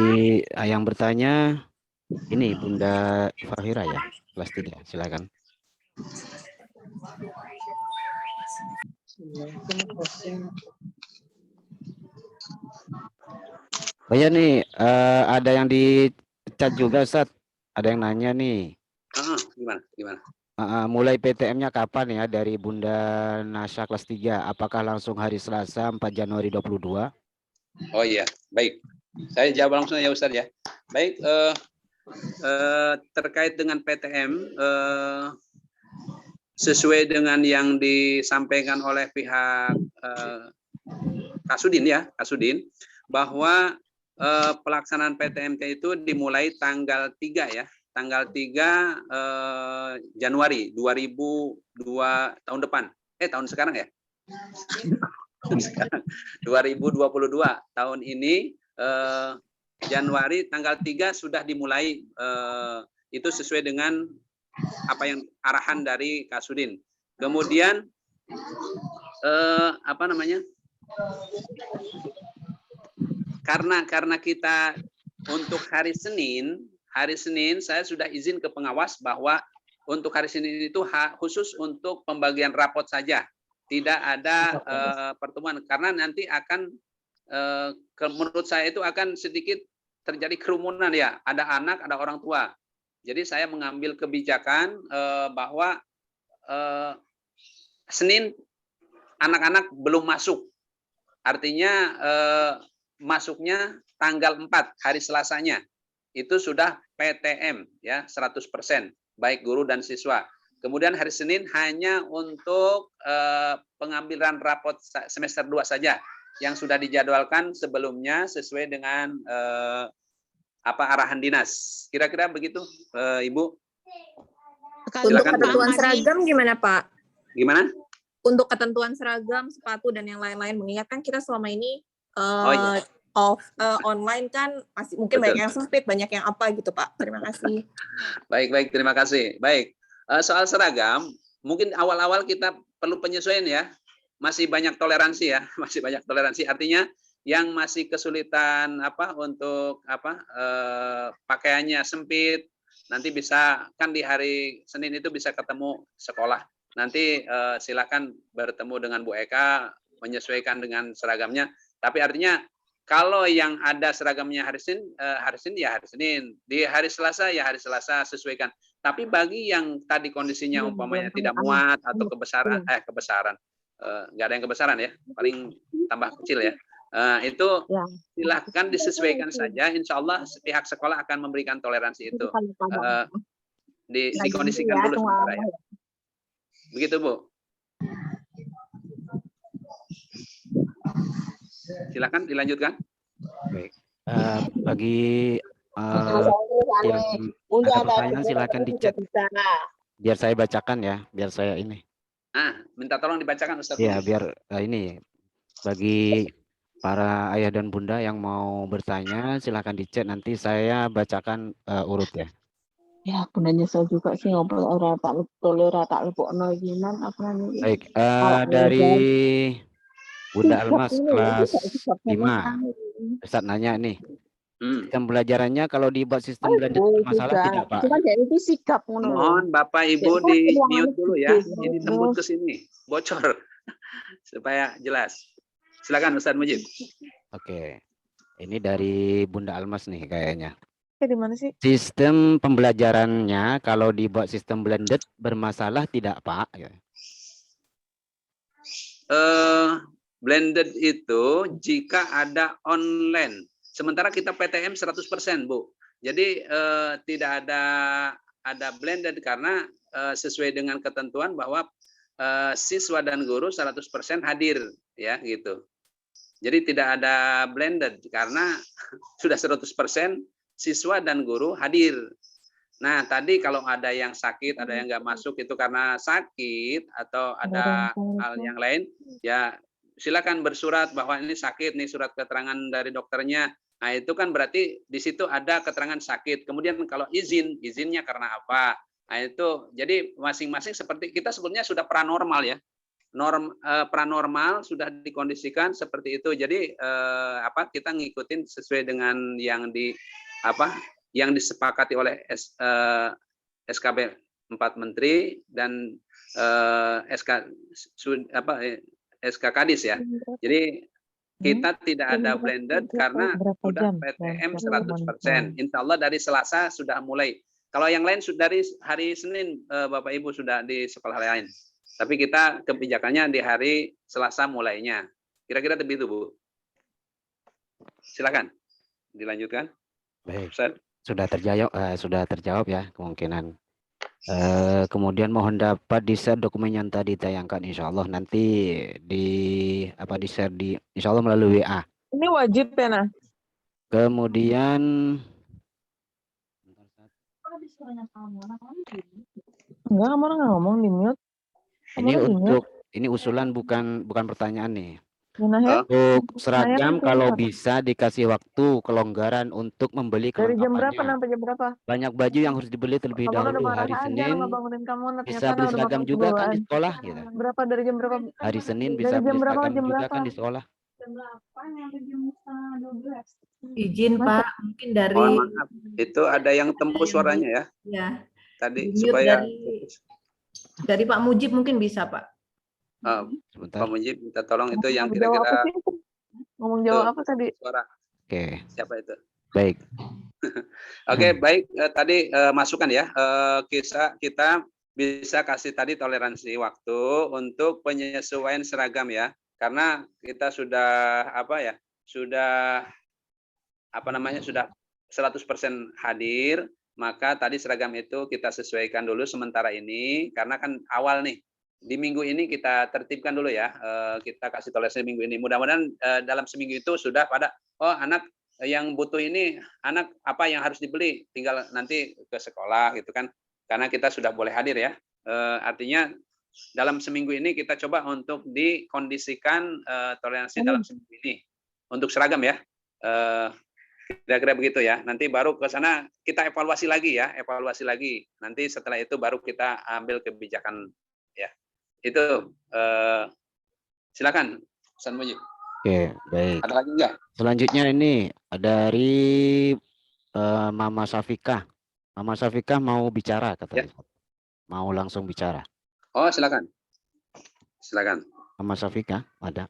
yang bertanya, ini Bunda Fahira ya, kelas 3. Silakan. Oh ya nih, ada yang di chat juga Ustadz. Ada yang nanya nih. Gimana? Mulai PTM-nya kapan ya dari Bunda Nasya kelas 3? Apakah langsung hari Selasa 4 Januari 22? Oh iya, baik. Saya jawab langsung ya Ustadz ya. Baik, terkait dengan PTM, sesuai dengan yang disampaikan oleh pihak Kasudin ya, bahwa pelaksanaan PTMT itu dimulai tanggal 3 ya. Tanggal 3 Januari 2002 tahun depan. Tahun sekarang ya? Tahun sekarang 2022 tahun ini Januari tanggal 3 sudah dimulai, itu sesuai dengan apa yang arahan dari Kasudin. Kemudian apa namanya? Karena kita untuk hari Senin saya sudah izin ke pengawas bahwa untuk hari Senin itu khusus untuk pembagian rapot saja, tidak ada pertemuan, karena nanti akan menurut saya itu akan sedikit terjadi kerumunan ya, ada anak, ada orang tua. Jadi saya mengambil kebijakan bahwa Senin anak-anak belum masuk, artinya masuknya tanggal 4 hari Selasanya itu sudah PTM ya 100%, baik guru dan siswa. Kemudian hari Senin hanya untuk pengambilan rapot semester 2 saja yang sudah dijadwalkan sebelumnya sesuai dengan arahan dinas. Kira-kira begitu, Ibu. Untuk Silakan, ketentuan Bu. seragam gimana, Pak? Gimana? Untuk ketentuan seragam, sepatu dan yang lain-lain, mengingatkan kita selama ini iya. online kan masih mungkin Betul. banyak yang sempit, banyak yang apa gitu, Pak. Terima kasih. Baik, terima kasih. Baik, soal seragam, mungkin awal-awal kita perlu penyesuaian ya. Masih banyak toleransi ya, masih banyak toleransi. Artinya yang masih kesulitan untuk pakaiannya sempit, nanti bisa kan di hari Senin itu bisa ketemu sekolah. Nanti silakan bertemu dengan Bu Eka menyesuaikan dengan seragamnya. Tapi artinya kalau yang ada seragamnya hari Senin ya hari Senin, di hari Selasa ya hari Selasa, sesuaikan. Tapi bagi yang tadi kondisinya umpamanya tidak muat atau kebesaran, nggak ada yang kebesaran ya, paling tambah kecil ya. Itu silahkan disesuaikan saja. Insya Allah pihak sekolah akan memberikan toleransi itu. Dikondisikan dulu sementara ya. Begitu Bu. Silakan dilanjutkan. Baik. Bagi yang ada pertanyaan silakan di chat. Biar saya bacakan ya, biar saya ini. Minta tolong dibacakan Ustaz. Ya, biar ini bagi para ayah dan bunda yang mau bertanya silakan di chat, nanti saya bacakan urut ya. Ya, bunda nyesel juga sih ngobrol ora tak lebokno gimana apa nih. Baik, dari Bunda Almas kelas 5. Ustaz nanya nih. Sistem belajarannya kalau dibuat sistem blended masalah tidak, Pak? Itu kan jadi itu sikap ngono. Mohon Bapak Ibu di mute dulu ya. Ini tembus ke sini, bocor supaya jelas. Silakan Ustaz Mujib. Oke. Ini dari Bunda Almas nih kayaknya. Di mana sih? Sistem pembelajarannya kalau dibuat sistem blended bermasalah tidak, Pak? Blended itu jika ada online. Sementara kita PTM 100%, Bu. Jadi tidak ada blended karena sesuai dengan ketentuan bahwa siswa dan guru 100% hadir ya gitu. Jadi tidak ada blended karena sudah 100% siswa dan guru hadir. Nah, tadi kalau ada yang sakit, ada yang nggak masuk itu karena sakit atau ada hal yang lain, ya silakan bersurat bahwa ini sakit, nih surat keterangan dari dokternya. Nah, itu kan berarti di situ ada keterangan sakit. Kemudian kalau izinnya karena apa? Nah, itu jadi masing-masing seperti kita sebetulnya sudah pranormal ya. Pranormal sudah dikondisikan seperti itu. Jadi kita ngikutin sesuai dengan yang disepakati oleh SKB 4 Menteri dan SK Kadis ya. Jadi kita tidak ada blended karena sudah PTM 100%. Insya Allah dari Selasa sudah mulai. Kalau yang lain sudah dari hari Senin Bapak Ibu sudah di sekolah lain. Tapi kita kebijakannya di hari Selasa mulainya. Kira-kira begitu Bu. Silakan dilanjutkan. Baik. Ustaz. Sudah terjawab ya kemungkinan. Kemudian mohon dapat di-share dokumen yang tadi ditayangkan, insya Allah nanti di-share insya Allah melalui WA. Ini wajib ya, nah? Kemudian Enggak, kamu nggak ngomong di mute. ini usulan bukan pertanyaan nih. Untuk seragam kalau bisa dikasih waktu kelonggaran untuk membeli Dari jam berapa kelengkapannya. sampai jam berapa? Banyak baju yang harus dibeli terlebih Kamu udah dahulu. marah Hari aja Senin ngebangunin kamu, bisa ternyata beli udah seragam makan juga kan bawaan. di sekolah gitu. Berapa dari jam berapa? Hari Senin Dari bisa jam beli berapa seragam jam juga berapa? kan di sekolah. Jam 8 sampai jam 12. Izin Masa? Pak, mungkin dari Mohon maaf, itu ada yang tembus suaranya ya. ya Tadi di-mute supaya dari Pak Mujib mungkin bisa Pak. Sebentar. Pak Mujib minta tolong itu yang Jawa apa kira-kira sih? Ngomong Jawa apa tadi? suara. Oke, Siapa itu? baik. Oke, baik. Tadi masukan ya. Kita bisa kasih tadi toleransi waktu untuk penyesuaian seragam ya. Karena kita sudah sudah 100% hadir, maka tadi seragam itu kita sesuaikan dulu sementara ini karena kan awal nih. Di minggu ini kita tertibkan dulu ya. Kita kasih toleransi minggu ini. Mudah-mudahan dalam seminggu itu sudah pada anak yang butuh ini, anak apa yang harus dibeli, tinggal nanti ke sekolah gitu kan. Karena kita sudah boleh hadir ya. Artinya dalam seminggu ini kita coba untuk dikondisikan toleransi dalam seminggu ini untuk seragam ya. Kira-kira begitu ya. Nanti baru ke sana kita evaluasi lagi ya, Nanti setelah itu baru kita ambil kebijakan ya. Itu silakan Ustaz Mujib. Oke, baik. Ada lagi enggak? Selanjutnya ini dari Mama Safika. Mama Safika mau bicara katanya. Ya. Mau langsung bicara. Oh, silakan. Silakan. Mama Safika ada.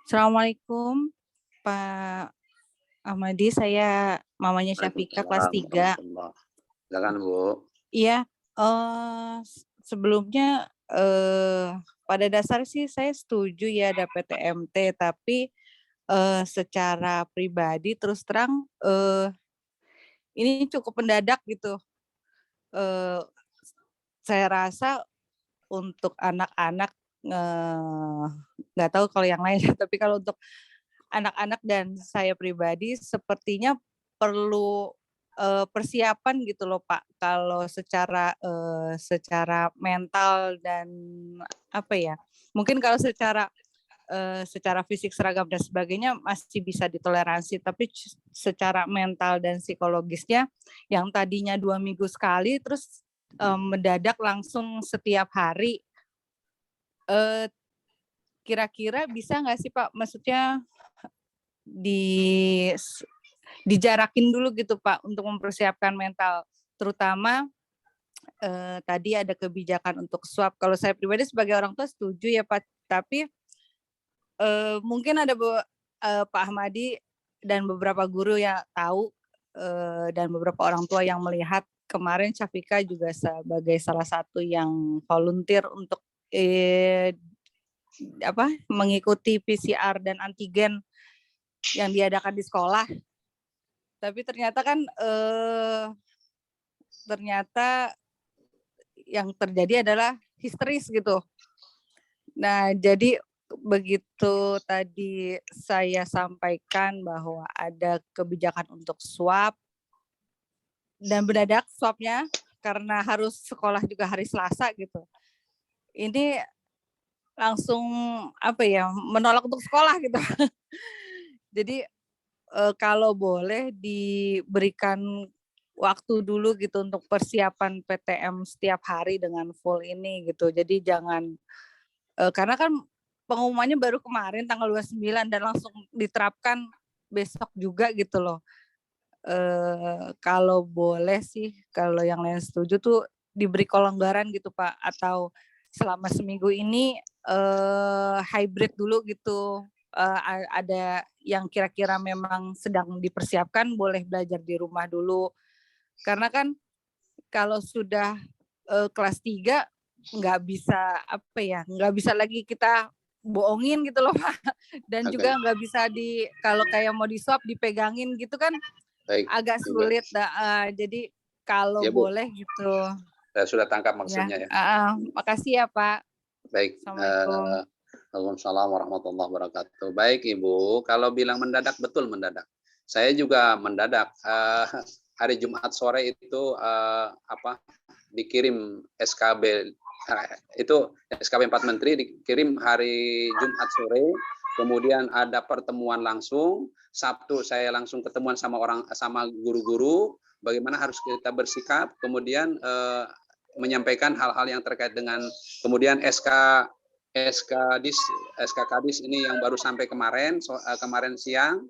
Assalamualaikum Pak Ahmadi, saya mamanya Syafika kelas 3. Silakan Bu. Iya, sebelumnya pada dasar sih saya setuju ya ada PTMT, tapi secara pribadi terus terang ini cukup mendadak gitu. Saya rasa untuk anak-anak nggak tahu kalau yang lain, tapi kalau untuk anak-anak dan saya pribadi sepertinya perlu persiapan gitu loh Pak. Kalau secara mental dan apa ya, mungkin kalau secara fisik seragam dan sebagainya masih bisa ditoleransi, tapi secara mental dan psikologisnya yang tadinya 2 minggu sekali terus mendadak langsung setiap hari, kira-kira bisa nggak sih Pak, maksudnya dijarakin dulu gitu Pak untuk mempersiapkan mental, terutama tadi ada kebijakan untuk swab. Kalau saya pribadi sebagai orang tua setuju ya Pak, tapi mungkin ada Pak Ahmadi dan beberapa guru yang tahu dan beberapa orang tua yang melihat. Kemarin Syafika juga sebagai salah satu yang volunteer untuk mengikuti PCR dan antigen yang diadakan di sekolah. Tapi ternyata kan yang terjadi adalah histeris gitu. Nah, jadi begitu tadi saya sampaikan bahwa ada kebijakan untuk swab dan mendadak swabnya karena harus sekolah juga hari Selasa gitu. Ini langsung menolak untuk sekolah gitu. Jadi kalau boleh diberikan waktu dulu gitu untuk persiapan PTM setiap hari dengan full ini gitu. Jadi jangan karena kan pengumumannya baru kemarin tanggal 29 dan langsung diterapkan besok juga gitu loh. Kalau boleh sih, kalau yang lain setuju tuh diberi kelonggaran gitu Pak, atau selama seminggu ini hybrid dulu gitu. Ada yang kira-kira memang sedang dipersiapkan boleh belajar di rumah dulu, karena kan kalau sudah kelas 3 nggak bisa lagi kita bohongin gitu loh Pak, dan juga nggak bisa kalau kayak mau di swab dipegangin gitu kan. Baik, agak sulit. Jadi kalau ya, boleh gitu. Saya sudah tangkap maksudnya ya. Makasih ya Pak. Baik. Assalamualaikum. Waalaikumsalam warahmatullahi wabarakatuh. Baik Ibu, kalau bilang mendadak, betul mendadak. Saya juga mendadak. Hari Jumat sore itu dikirim SKB Itu SKP 4 Menteri dikirim hari Jumat sore, kemudian ada pertemuan langsung, Sabtu saya langsung ketemuan sama guru-guru, bagaimana harus kita bersikap, kemudian menyampaikan hal-hal yang terkait dengan kemudian SK-Kadis ini yang baru sampai kemarin siang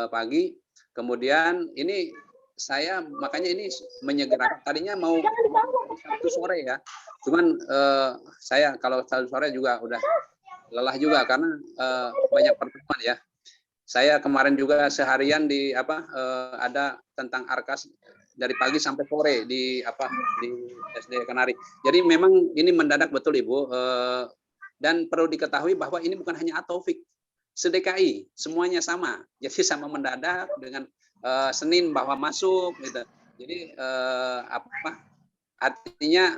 pagi, kemudian ini saya makanya ini menyegerakan, tadinya mau Sabtu sore ya, cuman saya kalau Sabtu sore juga udah lelah juga karena banyak pertemuan ya. Saya kemarin juga seharian di ada tentang Arkas dari pagi sampai sore di SD Kenari. Jadi memang ini mendadak betul Ibu, dan perlu diketahui bahwa ini bukan hanya At-Taufik, se-DKI semuanya sama. Jadi sama mendadak dengan Senin bahwa masuk gitu. Jadi artinya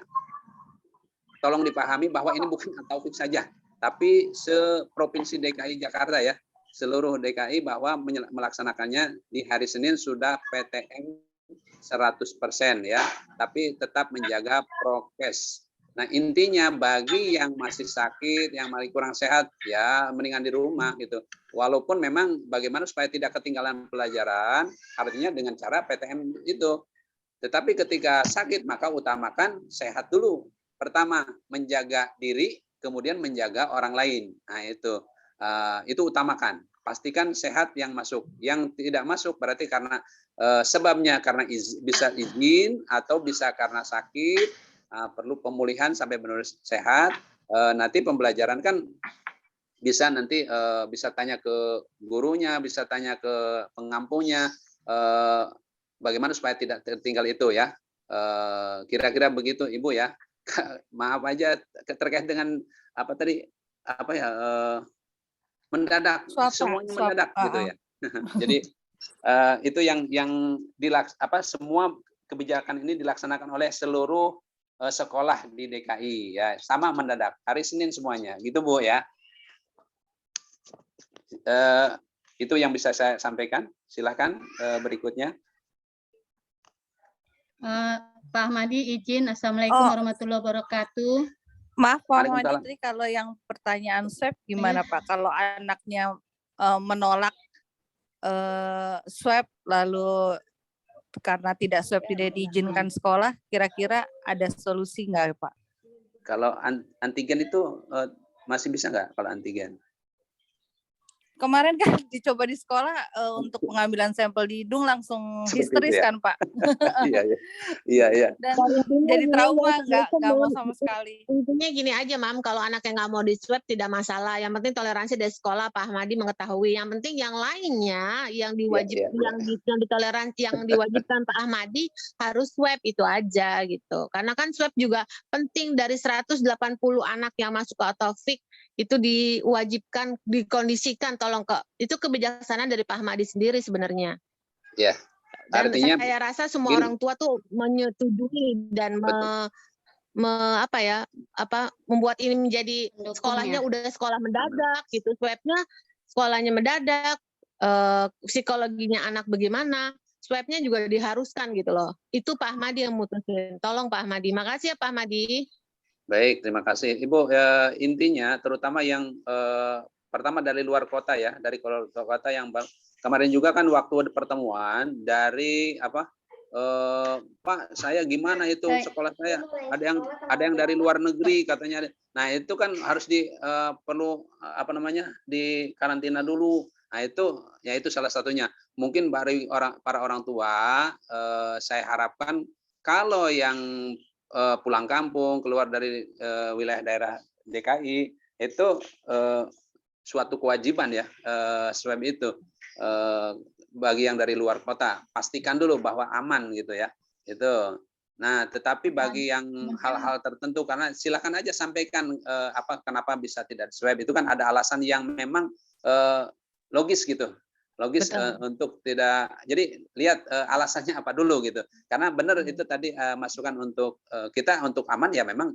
tolong dipahami bahwa ini bukan At-Taufik saja, tapi seprovinsi DKI Jakarta ya, seluruh DKI bahwa melaksanakannya di hari Senin sudah PTM 100% ya, tapi tetap menjaga prokes. Nah, intinya bagi yang masih sakit, yang masih kurang sehat, ya mendingan di rumah gitu. Walaupun memang bagaimana supaya tidak ketinggalan pelajaran, artinya dengan cara PTM itu. Tetapi ketika sakit, maka utamakan sehat dulu. Pertama, menjaga diri, kemudian menjaga orang lain. Nah, itu utamakan. Pastikan sehat yang masuk. Yang tidak masuk berarti karena sebabnya karena bisa izin atau bisa karena sakit, perlu pemulihan sampai benar sehat. Nanti pembelajaran kan bisa nanti bisa tanya ke gurunya, bisa tanya ke pengampunya, bagaimana supaya tidak tertinggal itu ya. Kira-kira begitu Ibu ya. Maaf aja terkait dengan mendadak, semuanya mendadak gitu ya. Jadi itu yang semua kebijakan ini dilaksanakan oleh seluruh sekolah di DKI ya, sama mendadak hari Senin semuanya gitu Bu ya. Itu yang bisa saya sampaikan. Silakan berikutnya. Pak Ahmadi izin. Assalamualaikum warahmatullahi wabarakatuh. Maaf Pak Ahmadi, kalau yang pertanyaan swab gimana Pak? Kalau anaknya menolak swab lalu karena tidak swab tidak diizinkan sekolah, kira-kira ada solusi nggak Pak? Kalau antigen itu masih bisa nggak kalau antigen? Kemarin kan dicoba di sekolah untuk pengambilan sampel di hidung langsung histeris kan Pak? Iya. Dan jadi trauma, nggak mau sama sekali. Intinya gini aja Mam, kalau anaknya nggak mau di swab tidak masalah. Yang penting toleransi dari sekolah Pak Ahmadi mengetahui. Yang penting yang lainnya yang diwajibkan, yang ditoleransi, yang diwajibkan Pak Ahmadi harus swab itu aja gitu. Karena kan swab juga penting. Dari 180 anak yang masuk ke At-Taufik itu diwajibkan, dikondisikan, tolong itu kebijaksanaan dari Pak Ahmadi sendiri sebenarnya. Ya. Dan Artinya saya rasa semua orang tua tuh menyetujui dan membuat ini menjadi sekolahnya udah sekolah mendadak gitu, swabnya sekolahnya mendadak, psikologinya anak bagaimana, swabnya juga diharuskan gitu loh. Itu Pak Ahmadi yang mutusin. Tolong Pak Ahmadi. Makasih ya Pak Ahmadi. Baik, terima kasih Ibu. Intinya terutama yang pertama dari luar kota ya, dari kota yang kemarin juga kan waktu pertemuan dari Pak, saya gimana itu sekolah saya ada yang dari luar negeri katanya. Nah itu kan harus perlu di karantina dulu. Nah itu salah satunya. Mungkin bagi para orang tua, saya harapkan kalau yang pulang kampung, keluar dari wilayah daerah DKI, itu suatu kewajiban ya, swab itu. Bagi yang dari luar kota, pastikan dulu bahwa aman gitu ya. Itu. Nah, tetapi bagi yang hal-hal tertentu, karena silakan aja sampaikan kenapa bisa tidak swab, itu kan ada alasan yang memang logis gitu. Logis untuk tidak, jadi lihat alasannya apa dulu gitu, karena benar itu tadi masukan untuk kita untuk aman ya memang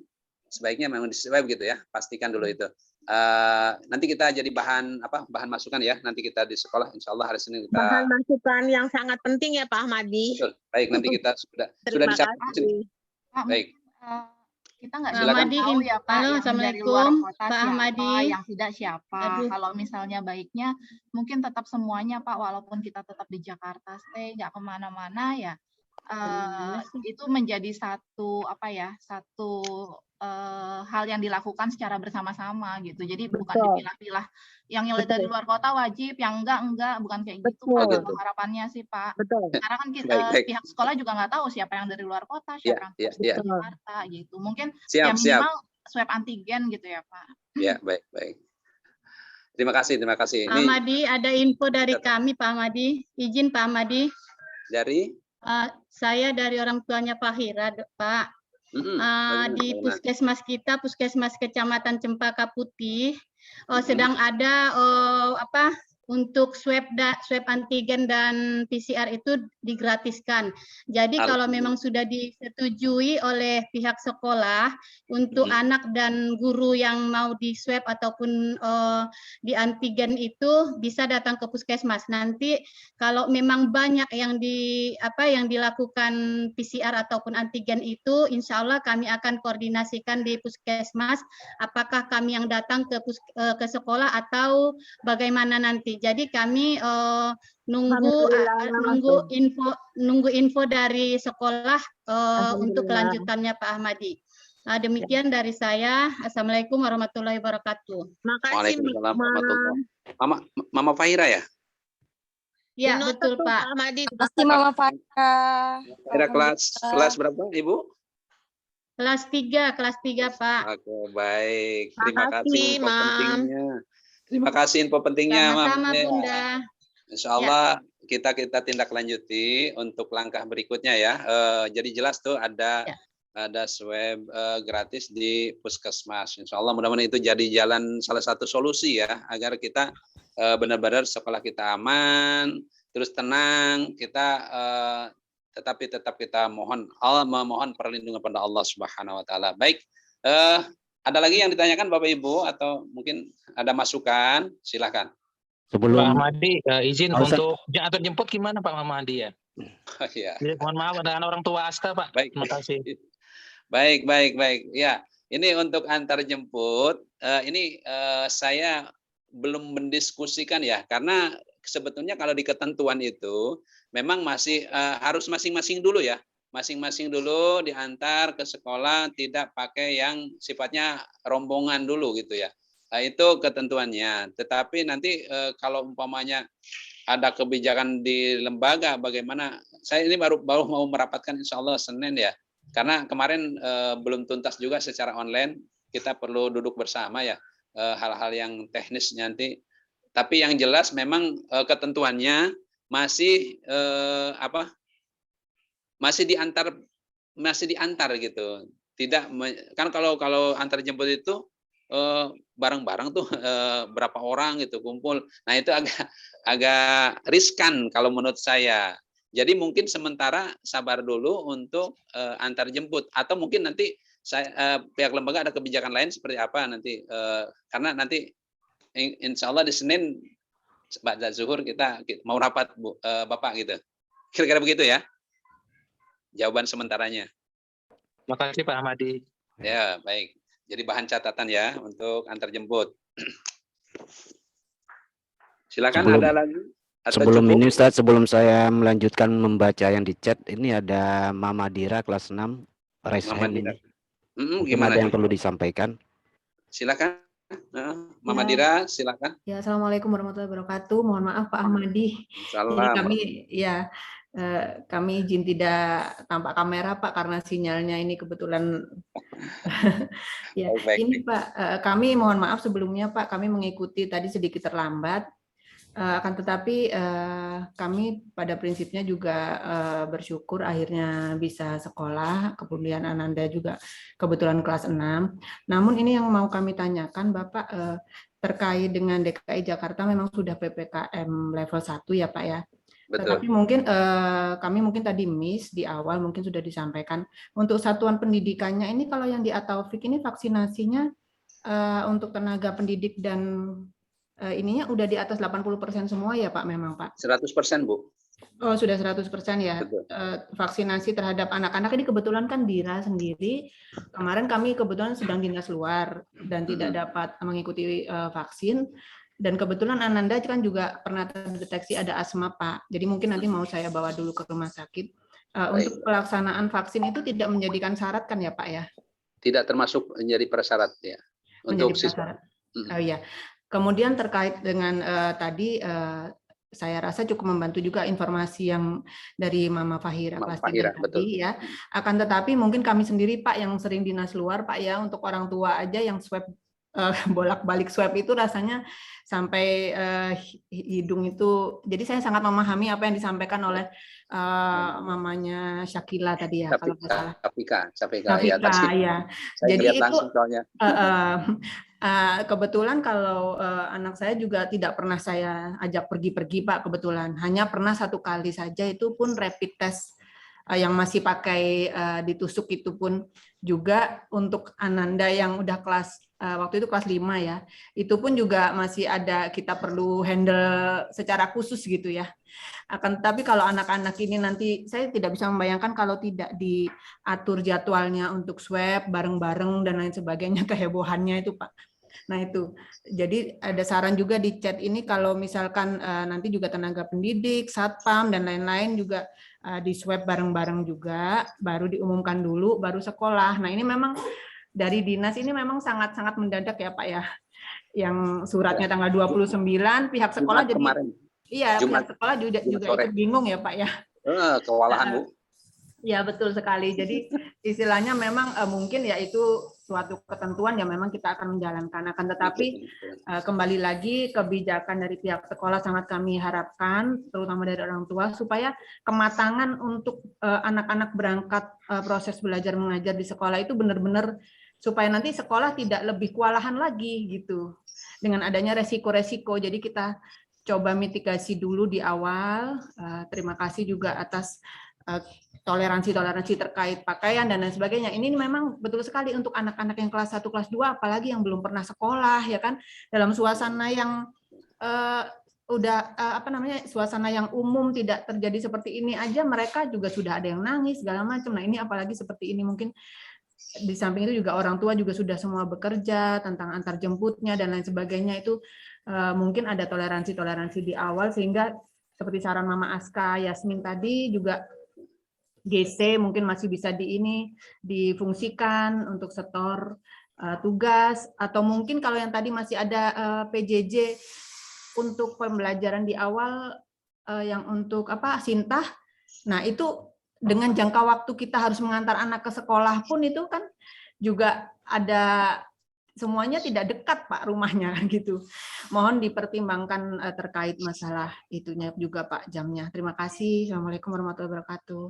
sebaiknya memang di swab gitu ya, pastikan dulu itu. Nanti kita jadi bahan masukan ya, nanti kita di sekolah insya Allah hari Senin kita bahan masukan yang sangat penting ya Pak Ahmadi. Betul. Baik, nanti kita sudah dicatat. Baik. kita nggak Pak bisa Ahmadi, tahu ya Pak, halo, yang dari Assalamualaikum, luar kota Pak siapa, Ahmadi. yang tidak siapa. Aduh. Kalau misalnya baiknya mungkin tetap semuanya Pak, walaupun kita tetap di Jakarta stay, nggak kemana-mana ya. Itu menjadi satu hal yang dilakukan secara bersama-sama gitu. Jadi bukan Betul. dipilah-pilah. Yang dari luar kota wajib, yang enggak, bukan kayak gitu Betul. Pak. gitu. Kalau harapannya sih Pak. Betul. Karena kan Baik. pihak sekolah juga nggak tahu siapa yang dari luar kota, Ya, siapa yang ya, dari ya. Jakarta gitu. Mungkin ya Siap. minimal swab antigen gitu ya Pak. Ya, baik. Terima kasih. Pak Ini Ahmadi, ada info dari Siap. kami Pak Ahmadi. Izin Pak Ahmadi. dari Saya dari orang tuanya Pak Hira, Pak. Di bagaimana? puskesmas kita, puskesmas Kecamatan Cempaka Putih, sedang ada untuk swab antigen dan PCR itu digratiskan. Jadi kalau memang sudah disetujui oleh pihak sekolah untuk anak dan guru yang mau di swab ataupun di antigen itu bisa datang ke puskesmas. Nanti kalau memang banyak yang dilakukan PCR ataupun antigen itu, insya Allah kami akan koordinasikan di puskesmas. Apakah kami yang datang ke sekolah atau bagaimana nanti? Jadi kami nunggu info dari sekolah untuk kelanjutannya Pak Ahmadi. Demikian dari saya. Assalamualaikum warahmatullahi wabarakatuh. Makasih Waalaikumsalam warahmatullahi wabarakatuh. Mama Fahira ya? Ya, Dinoto betul tuh, Pak. Ahmadi. Terima kasih Mama Fahira. Fahira kelas berapa, Ibu? Kelas 3 Pak. Oke, baik. Terima Makasih, kasih info Mam. pentingnya. Terima kasih info pentingnya, Mam. Sama-sama Ya. Bunda. Insya Allah kita tindak lanjuti untuk langkah berikutnya ya. Jadi jelas tuh ada swab gratis di puskesmas. Insya Allah mudah-mudahan itu jadi jalan salah satu solusi ya agar kita benar-benar sekolah kita aman, terus tenang, kita tetapi tetap kita memohon perlindungan pada Allah Subhanahu Wa Taala. Baik, ada lagi yang ditanyakan Bapak Ibu atau mungkin ada masukan? Silakan. Sebelum Pak Ahmadi, izin Pak Ustaz. untuk antar jemput gimana Pak Ahmadi ya? Ya. Mohon maaf dengan orang tua Aska Pak. Baik. Terima kasih. Baik. Ya, ini untuk antar jemput. Ini saya belum mendiskusikan ya, karena sebetulnya kalau di ketentuan itu memang masih harus masing-masing dulu ya. Masing-masing dulu diantar ke sekolah, tidak pakai yang sifatnya rombongan dulu gitu ya. Itu ketentuannya. Tetapi nanti kalau umpamanya ada kebijakan di lembaga, bagaimana? Saya ini baru mau merapatkan insya Allah Senin ya. Karena kemarin belum tuntas juga secara online. Kita perlu duduk bersama ya. Hal-hal yang teknis nanti. Tapi yang jelas memang ketentuannya masih masih diantar gitu. Tidak kan kalau antar jemput itu bareng-bareng tuh berapa orang gitu kumpul. Nah, itu agak riskan kalau menurut saya. Jadi mungkin sementara sabar dulu untuk antar jemput atau mungkin nanti pihak lembaga ada kebijakan lain seperti apa nanti karena nanti insya Allah di Senin ba'da zuhur kita mau rapat Bapak gitu. Kira-kira begitu ya. Jawaban sementaranya. Terima kasih Pak Ahmadi. Ya, baik. Jadi bahan catatan ya untuk antar jemput. Silakan ada lagi. Sebelum ini Ustaz, sebelum saya melanjutkan membaca yang di chat, ini ada Mama Dira kelas 6 raise hand ini. Gimana ada yang perlu disampaikan? Silakan. Mama Dira, silakan. Ya, Assalamualaikum warahmatullahi wabarakatuh. Mohon maaf Pak Ahmadi. Salam. Kami izin tidak tampak kamera Pak karena sinyalnya ini kebetulan ya. Ini Pak, kami mohon maaf sebelumnya Pak, kami mengikuti tadi sedikit terlambat. Akan tetapi kami pada prinsipnya juga bersyukur akhirnya bisa sekolah, kemudian Ananda juga kebetulan kelas 6. Namun ini yang mau kami tanyakan Bapak terkait dengan DKI Jakarta memang sudah PPKM level 1 ya Pak ya. Betul. Tetapi mungkin kami mungkin tadi miss di awal mungkin sudah disampaikan untuk satuan pendidikannya ini kalau yang di Ataufik ini vaksinasinya untuk tenaga pendidik dan ininya udah di atas 80% semua ya Pak memang Pak? 100% Bu. Oh, sudah 100% ya. Betul. Vaksinasi terhadap anak-anak ini kebetulan kan Dira sendiri. Kemarin kami kebetulan sedang dinas luar dan tidak dapat mengikuti vaksin. Dan kebetulan Ananda kan juga pernah terdeteksi ada asma, Pak. Jadi mungkin nanti mau saya bawa dulu ke rumah sakit. Untuk pelaksanaan vaksin itu tidak menjadikan syarat kan ya, Pak ya? Tidak termasuk menjadi persyarat ya. Untuk siswa. Oh ya. Kemudian terkait dengan tadi saya rasa cukup membantu juga informasi yang dari Mama Fahira kelas 3 tadi ya. Akan tetapi mungkin kami sendiri Pak yang sering dinas luar Pak ya, untuk orang tua aja yang swab bolak-balik swab itu rasanya sampai hidung itu. Jadi saya sangat memahami apa yang disampaikan oleh mamanya Syakila tadi ya, kalau nggak salah. Syafika ya. Ya. Jadi itu kebetulan kalau anak saya juga tidak pernah saya ajak pergi-pergi Pak, kebetulan hanya pernah 1 kali saja, itu pun rapid test yang masih pakai ditusuk, itu pun juga untuk Ananda yang udah kelas waktu itu kelas 5 ya, itu pun juga masih ada, kita perlu handle secara khusus gitu ya. Akan tetapi kalau anak-anak ini nanti saya tidak bisa membayangkan kalau tidak diatur jadwalnya untuk swab bareng-bareng dan lain sebagainya, kehebohannya itu Pak. Nah itu, jadi ada saran juga di chat ini kalau misalkan nanti juga tenaga pendidik, satpam dan lain-lain juga di swab bareng-bareng juga, baru diumumkan dulu, baru sekolah. Nah ini memang dari dinas ini memang sangat-sangat mendadak ya Pak ya, yang suratnya tanggal 29, pihak sekolah jadi kemarin. Iya, pihak sekolah juga ikut bingung ya Pak ya. Kewalahan Bu. Ya betul sekali. Jadi istilahnya memang mungkin ya itu suatu ketentuan yang memang kita akan menjalankan. Akan tetapi kembali lagi kebijakan dari pihak sekolah sangat kami harapkan, terutama dari orang tua, supaya kematangan untuk anak-anak berangkat proses belajar mengajar di sekolah itu benar-benar supaya nanti sekolah tidak lebih kewalahan lagi gitu. Dengan adanya resiko-resiko. Jadi kita coba mitigasi dulu di awal. Terima kasih juga atas toleransi terkait pakaian dan lain sebagainya. Ini memang betul sekali untuk anak-anak yang kelas 1, kelas 2, apalagi yang belum pernah sekolah ya kan, dalam suasana yang suasana yang umum tidak terjadi seperti ini aja, mereka juga sudah ada yang nangis segala macam. Nah, ini apalagi seperti ini, mungkin di samping itu juga orang tua juga sudah semua bekerja, tentang antar jemputnya dan lain sebagainya, itu mungkin ada toleransi di awal, sehingga seperti saran Mama Aska, Yasmin tadi juga GC mungkin masih bisa difungsikan untuk setor tugas, atau mungkin kalau yang tadi masih ada PJJ untuk pembelajaran di awal yang untuk Sintah. Nah, itu dengan jangka waktu kita harus mengantar anak ke sekolah pun itu kan juga ada, semuanya tidak dekat Pak rumahnya gitu. Mohon dipertimbangkan terkait masalah itunya juga Pak, jamnya. Terima kasih. Assalamualaikum warahmatullahi wabarakatuh.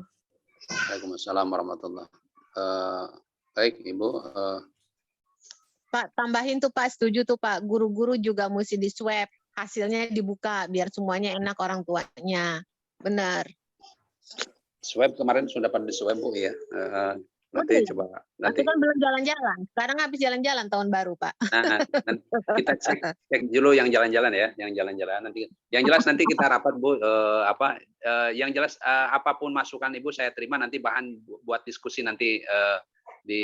Waalaikumsalam warahmatullahi baik Ibu. Pak, tambahin tuh Pak, setuju tuh Pak, guru-guru juga mesti di swab, hasilnya dibuka biar semuanya enak orang tuanya. Benar. Swab kemarin sudah pada di swab Bu ya. Nanti coba nanti kan belum jalan-jalan. Sekarang habis jalan-jalan tahun baru Pak. Nah, kita cek dulu yang jalan-jalan ya, yang jalan-jalan nanti. Yang jelas nanti kita rapat Bu, yang jelas apapun masukan Ibu saya terima, nanti bahan buat diskusi nanti di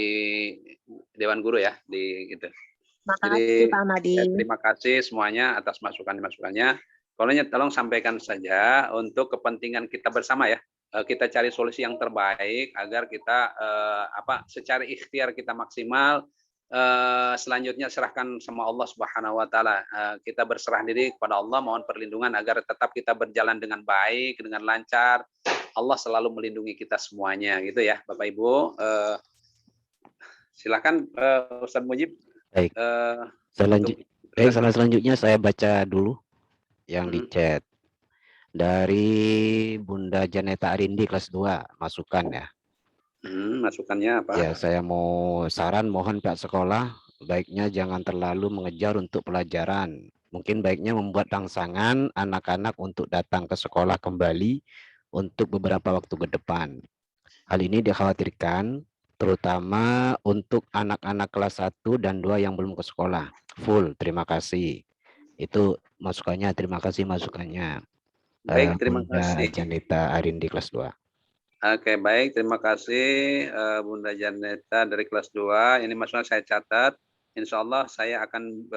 Dewan Guru ya, di gitu. Jadi Pak Ahmadi. terima kasih semuanya atas masukannya. Tolong sampaikan saja untuk kepentingan kita bersama ya. Kita cari solusi yang terbaik agar kita secara ikhtiar kita maksimal. Selanjutnya serahkan sama Allah Subhanahu wa taala. Kita berserah diri kepada Allah, mohon perlindungan agar tetap kita berjalan dengan baik, dengan lancar. Allah selalu melindungi kita semuanya gitu ya, Bapak Ibu. Silakan Ustaz Mujib. Baik. Selanjutnya saya baca dulu yang di chat. Dari Bunda Janeta Arindi kelas 2, masukan ya. Masukannya apa? Ya, saya mau saran, mohon pihak sekolah baiknya jangan terlalu mengejar untuk pelajaran. Mungkin baiknya membuat rangsangan anak-anak untuk datang ke sekolah kembali untuk beberapa waktu ke depan. Hal ini dikhawatirkan terutama untuk anak-anak kelas 1 dan 2 yang belum ke sekolah. Full, terima kasih. Itu masukannya, terima kasih masukannya. Baik, terima Bunda kasih. Janita Arindi kelas 2. Oke, baik. Terima kasih Bunda Janeta dari kelas 2. Ini maksudnya saya catat. Insya Allah saya akan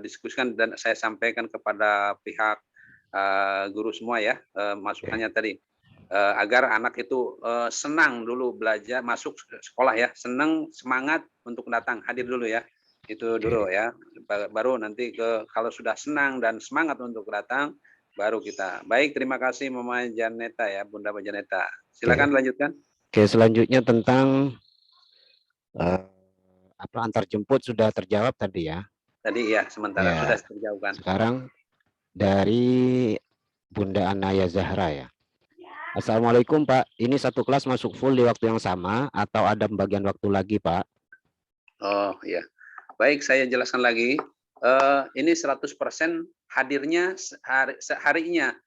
diskusikan dan saya sampaikan kepada pihak guru semua ya, masukannya tadi. Agar anak itu senang dulu belajar, masuk sekolah ya. Senang, semangat untuk datang, hadir dulu ya. Itu dulu ya. Baru nanti kalau sudah senang dan semangat untuk datang, baru kita. Baik, terima kasih Mama Janeta ya, Bunda Janeta. Silakan lanjutkan. Oke, selanjutnya tentang antar jemput sudah terjawab tadi ya. Tadi ya, sementara sudah terjawabkan. Sekarang dari Bunda Anaya Zahra ya. Assalamualaikum Pak, ini satu kelas masuk full di waktu yang sama atau ada pembagian waktu lagi Pak? Oh ya, baik saya jelaskan lagi. Ini 100% hadirnya harinya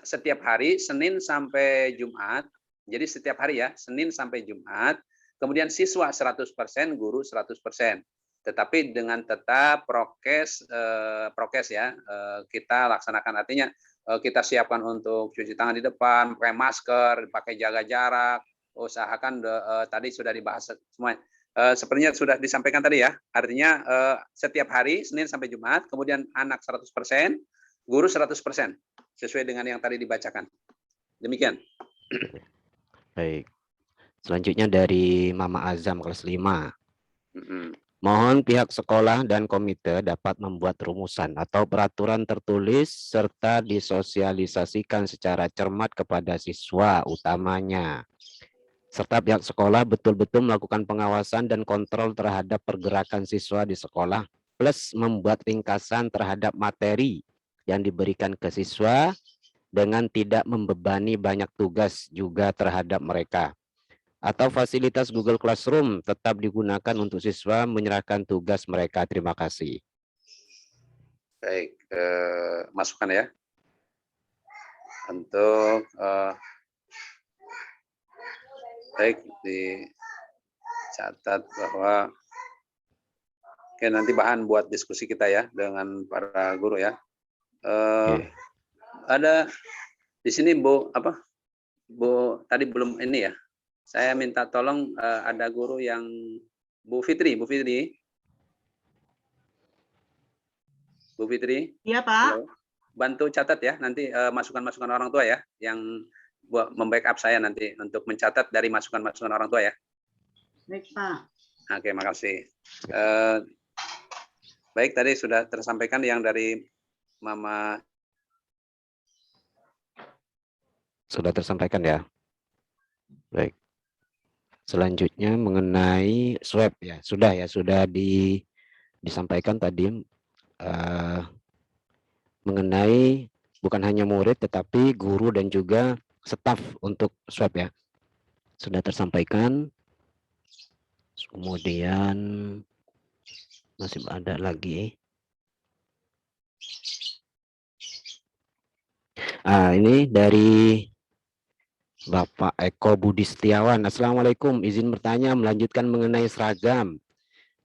setiap hari Senin sampai Jumat. Jadi setiap hari ya, Senin sampai Jumat. Kemudian siswa 100%, guru 100%. Tetapi dengan tetap prokes ya, kita laksanakan, artinya kita siapkan untuk cuci tangan di depan, pakai masker, pakai jaga jarak, usahakan tadi sudah dibahas semua. Sepertinya sudah disampaikan tadi ya, artinya setiap hari Senin sampai Jumat, kemudian anak 100%, guru 100%, sesuai dengan yang tadi dibacakan. Demikian. Baik. Selanjutnya dari Mama Azam kelas 5. Mohon pihak sekolah dan komite dapat membuat rumusan atau peraturan tertulis serta disosialisasikan secara cermat kepada siswa utamanya. Serta pihak sekolah betul-betul melakukan pengawasan dan kontrol terhadap pergerakan siswa di sekolah, plus membuat ringkasan terhadap materi yang diberikan ke siswa dengan tidak membebani banyak tugas juga terhadap mereka. Atau fasilitas Google Classroom tetap digunakan untuk siswa menyerahkan tugas mereka. Terima kasih. Baik, masukan ya. Untuk baik dicatat bahwa oke, nanti bahan buat diskusi kita ya dengan para guru ya. Ada di sini Bu tadi belum ini ya. Saya minta tolong ada guru yang Bu Fitri. Bu Fitri. Iya Pak. Halo. Bantu catat ya nanti masukan-masukan orang tua ya yang membackup saya nanti untuk mencatat dari masukan-masukan orang tua ya. Baik Pak. Oke, makasih. Baik, tadi sudah tersampaikan yang dari Mama. Sudah tersampaikan ya. Baik. Selanjutnya mengenai swab ya, sudah disampaikan tadi mengenai bukan hanya murid tetapi guru dan juga staf untuk swab ya. Sudah tersampaikan. Kemudian masih ada lagi. Ini dari Bapak Eko Budi Setiawan. Assalamualaikum, izin bertanya melanjutkan mengenai seragam.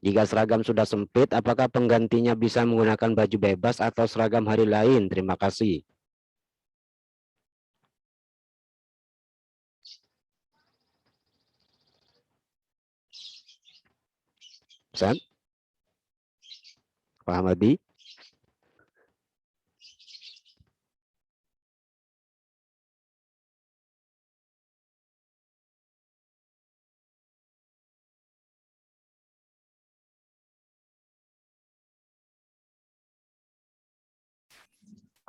Jika seragam sudah sempit, apakah penggantinya bisa menggunakan baju bebas atau seragam hari lain? Terima kasih. Ustaz? Pak Hamadi?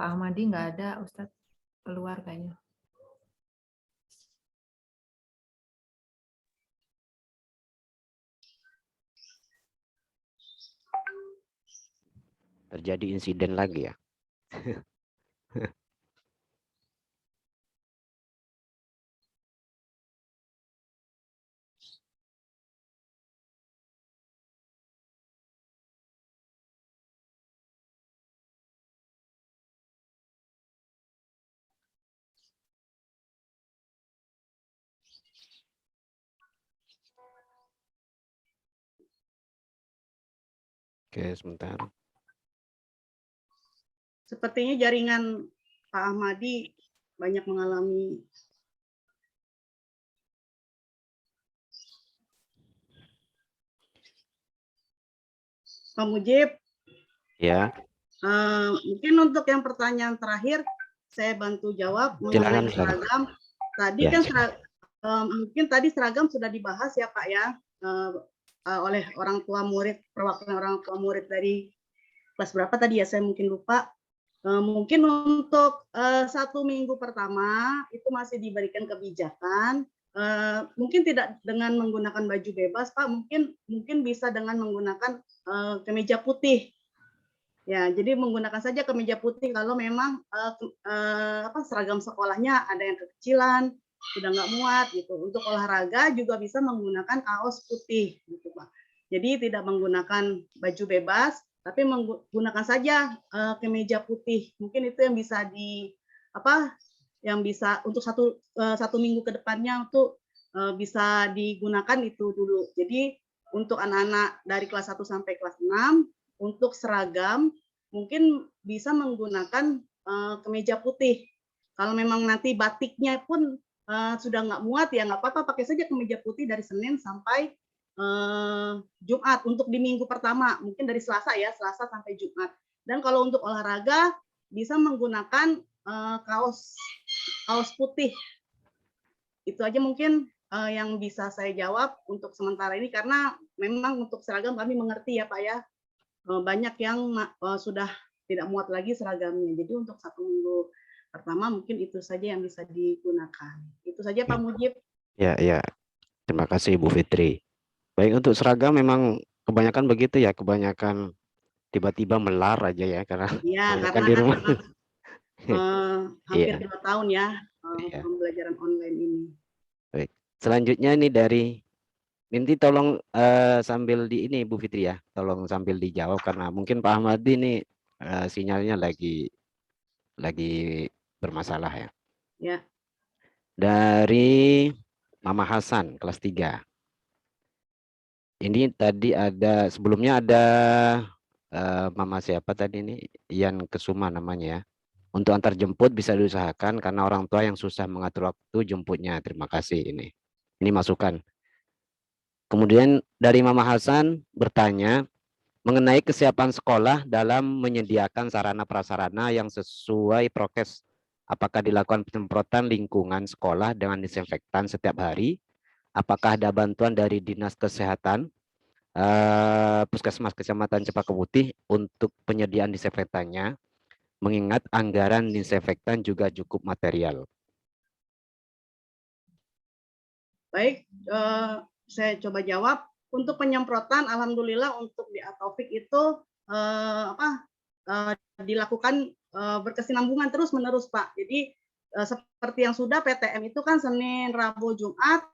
Pak Ahmadi nggak ada, Ustadz keluar kayaknya. Terjadi insiden lagi ya. Oke, sebentar. Sepertinya jaringan Pak Ahmadi banyak mengalami. Pak Mujib, Ya, mungkin untuk yang pertanyaan terakhir saya bantu jawab silakan, mengenai silakan. seragam. Tadi Ya, kan mungkin tadi seragam sudah dibahas ya Pak ya, oleh orang tua murid, perwakilan orang tua murid dari kelas berapa tadi ya, saya mungkin lupa. Mungkin untuk 1 minggu pertama itu masih diberikan kebijakan, mungkin tidak dengan menggunakan baju bebas Pak, mungkin bisa dengan menggunakan kemeja putih. Ya, jadi menggunakan saja kemeja putih kalau memang seragam sekolahnya ada yang kekecilan, sudah nggak muat gitu. Untuk olahraga juga bisa menggunakan kaos putih gitu Pak. Jadi tidak menggunakan baju bebas, tapi menggunakan saja kemeja putih. Mungkin itu yang bisa yang bisa untuk satu minggu ke depannya untuk bisa digunakan itu dulu. Jadi untuk anak-anak dari kelas 1 sampai kelas 6 untuk seragam mungkin bisa menggunakan kemeja putih. Kalau memang nanti batiknya pun sudah nggak muat ya nggak apa-apa, pakai saja kemeja putih dari Senin sampai Jumat untuk di minggu pertama, mungkin dari Selasa ya, Selasa sampai Jumat. Dan kalau untuk olahraga bisa menggunakan kaos putih. Itu aja mungkin yang bisa saya jawab untuk sementara ini, karena memang untuk seragam kami mengerti ya Pak ya, banyak yang sudah tidak muat lagi seragamnya. Jadi untuk 1 minggu pertama mungkin itu saja yang bisa digunakan. Itu saja Pak Mujib. ya, ya. Terima kasih Bu Fitri. Baik, untuk seragam memang kebanyakan begitu ya, kebanyakan tiba-tiba melar aja ya karena Ya, kebanyakan karena di kan rumah. hampir Iya. 2 tahun ya Iya. pembelajaran online ini. Baik. Selanjutnya ini dari Minti, tolong sambil di ini Bu Fitri ya, tolong sambil dijawab karena mungkin Pak Ahmadi ini sinyalnya lagi bermasalah ya. Ya. Dari Mama Hasan kelas 3. Ini tadi ada sebelumnya ada Mama siapa tadi ini, Ian Kesuma namanya ya. Untuk antar jemput bisa diusahakan karena orang tua yang susah mengatur waktu jemputnya. Terima kasih ini. Ini masukan. Kemudian dari Mama Hasan bertanya mengenai kesiapan sekolah dalam menyediakan sarana prasarana yang sesuai prokes. Apakah dilakukan penyemprotan lingkungan sekolah dengan disinfektan setiap hari? Apakah ada bantuan dari Dinas Kesehatan, Puskesmas Kecamatan Cempaka Putih untuk penyediaan disinfektannya? Mengingat anggaran disinfektan juga cukup material. Baik, saya coba jawab. Untuk penyemprotan, alhamdulillah untuk di Taufik itu dilakukan berkesinambungan terus-menerus Pak. Jadi seperti yang sudah PTM itu kan Senin, Rabu, Jumat,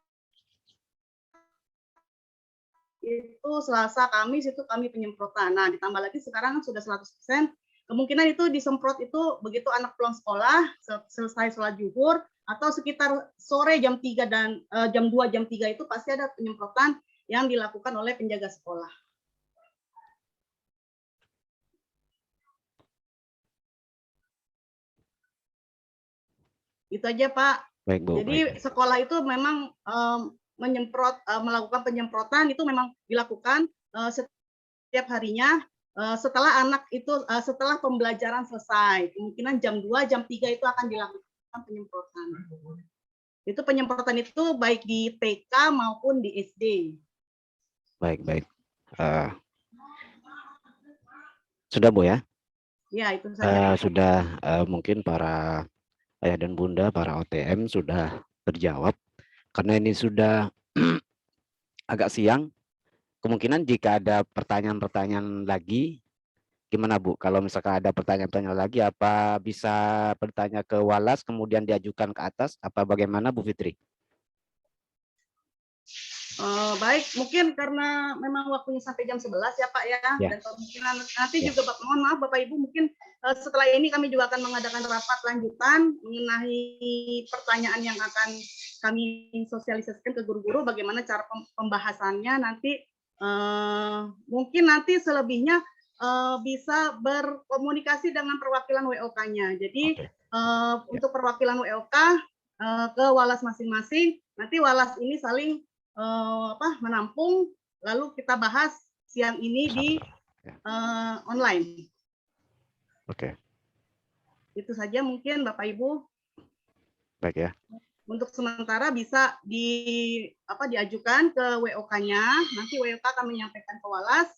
itu Selasa, Kamis itu kami penyemprotan. Nah, ditambah lagi sekarang sudah 100%. Kemungkinan itu disemprot itu begitu anak pulang sekolah, selesai sholat zuhur, atau sekitar sore jam 3 dan jam 2, jam 3 itu pasti ada penyemprotan yang dilakukan oleh penjaga sekolah. Itu aja Pak. Baik, Bu. Jadi baik. sekolah itu memang melakukan penyemprotan itu memang dilakukan setiap harinya setelah anak itu setelah pembelajaran selesai. Kemungkinan jam 2, jam 3 itu akan dilakukan penyemprotan. Itu penyemprotan itu baik di TK maupun di SD. Baik, baik. Sudah Bu ya? Ya, itu saja. Sudah mungkin para ayah dan bunda, para OTM sudah terjawab. Karena ini sudah agak siang, kemungkinan jika ada pertanyaan-pertanyaan lagi, gimana Bu? Kalau misalkan ada pertanyaan-pertanyaan lagi, apa bisa bertanya ke Walas, kemudian diajukan ke atas, apa bagaimana Bu Fitri? Baik, mungkin karena memang waktunya sampai jam 11 ya Pak ya, dan kemungkinan nanti juga mohon maaf Bapak Ibu, mungkin setelah ini kami juga akan mengadakan rapat lanjutan mengenai pertanyaan yang akan kami sosialisasikan ke guru-guru, bagaimana cara pembahasannya nanti. Mungkin nanti selebihnya bisa berkomunikasi dengan perwakilan WOK-nya. Jadi untuk perwakilan WOK ke Walas masing-masing. Nanti Walas ini saling menampung, lalu kita bahas siang ini di online. Oke. Itu saja mungkin Bapak Ibu. Baik ya. Untuk sementara bisa diajukan ke WOK-nya, nanti WOK akan menyampaikan ke Walas,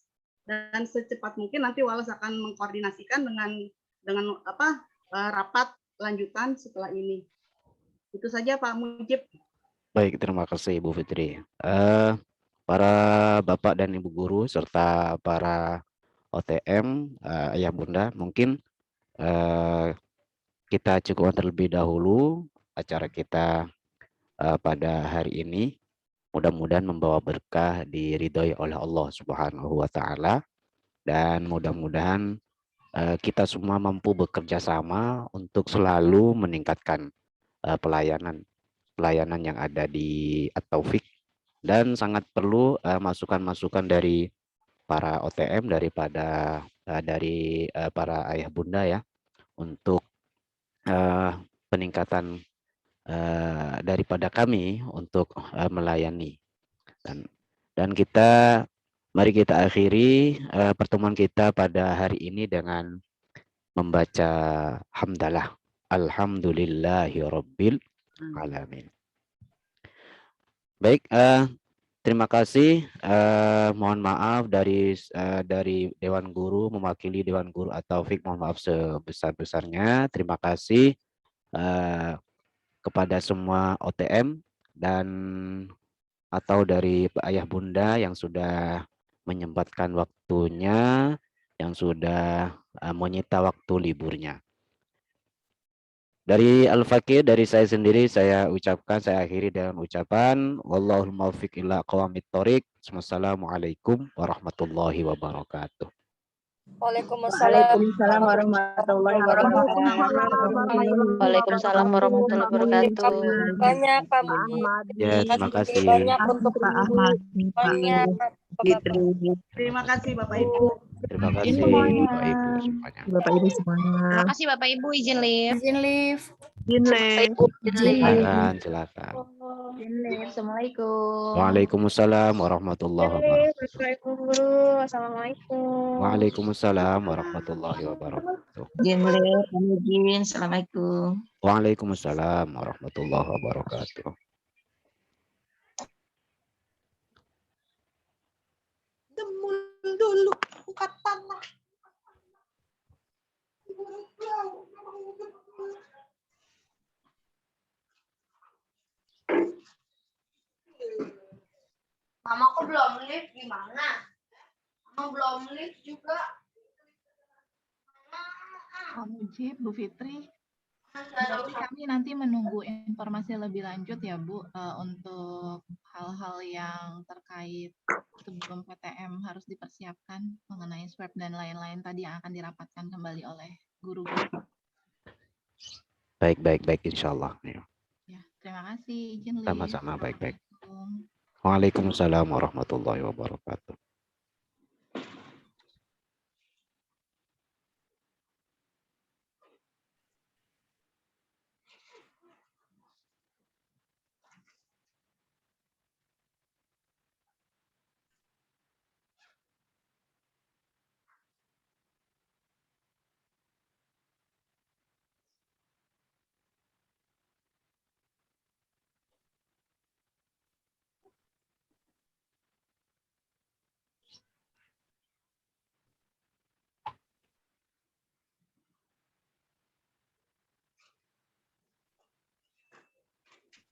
dan secepat mungkin nanti Walas akan mengkoordinasikan dengan rapat lanjutan setelah ini. Itu saja Pak Mujib. Baik, terima kasih Ibu Fitri. Para Bapak dan Ibu guru serta para OTM, Ayah Bunda, mungkin kita cukupkan terlebih dahulu acara kita pada hari ini. Mudah-mudahan membawa berkah, diridhoi oleh Allah Subhanahu wa Ta'ala, dan mudah-mudahan kita semua mampu bekerja sama untuk selalu meningkatkan pelayanan yang ada di At-Taufik, dan sangat perlu masukan-masukan dari para OTM, dari para ayah bunda ya, untuk peningkatan daripada kami untuk melayani. Dan mari kita akhiri pertemuan kita pada hari ini dengan membaca hamdalah. Alhamdulillahirabbil alamin. Baik, terima kasih. Mohon maaf dari Dewan Guru, mewakili Dewan Guru At-Taufik, mohon maaf sebesar-besarnya. Terima kasih kepada semua OTM dan atau dari ayah bunda yang sudah menyempatkan waktunya, yang sudah menyita waktu liburnya. Dari Al-Fakir, dari saya sendiri, saya akhiri dengan ucapan wallahul muwaffiq ila aqwamit thoriq. Wassalamualaikum warahmatullahi wabarakatuh. Waalaikumsalam warahmatullahi wabarakatuh. Waalaikumsalam warahmatullahi wabarakatuh. Banyak Pak Mujib. Ya, terima kasih. Banyak untuk Pak Ahmad. banyak. Terima kasih Bapak Ibu. Terima kasih Bapak Ibu semuanya. Bapak Ibu semuanya. Terima kasih Bapak Ibu, izin live. Izin live. Silakan. Assalamualaikum. Waalaikumsalam warahmatullahi wabarakatuh. Assalamualaikum guru. Assalamualaikum. Waalaikumsalam warahmatullahi wabarakatuh. Assalamualaikum. Waalaikumsalam warahmatullahi wabarakatuh. Demul dulu, angkat tanah. Mama kok belum live gimana? Mama belum live juga. Pak Mujib, Bu Fitri. Berarti kami nanti menunggu informasi lebih lanjut ya Bu, untuk hal-hal yang terkait sebelum PTM harus dipersiapkan mengenai swab dan lain-lain tadi yang akan dirapatkan kembali oleh guru-guru. Baik, insya Allah. Ya, terima kasih. Izin live. Sama-sama, baik. Waalaikumsalam warahmatullahi wabarakatuh.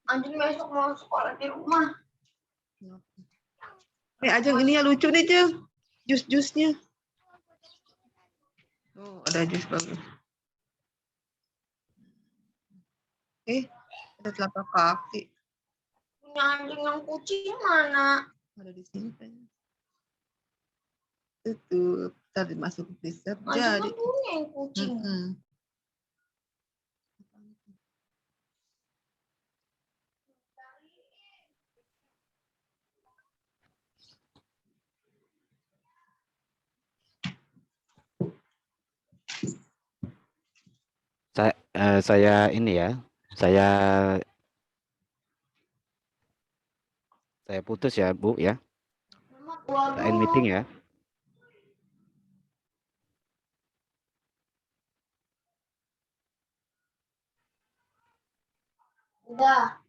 Anjing besok mau sekolah di rumah. Ajeng ini ya lucu nih, Jeng. Jus-jusnya. Oh, ada jus bagus. Ada telapak kaki. Punya anjing yang kucing mana? Ada di sini kan. Tutup. Tadi masuk ke freezer. Anjing punya yang kucing. Saya ini ya, saya putus ya Bu ya. Kita end meeting ya. Udah.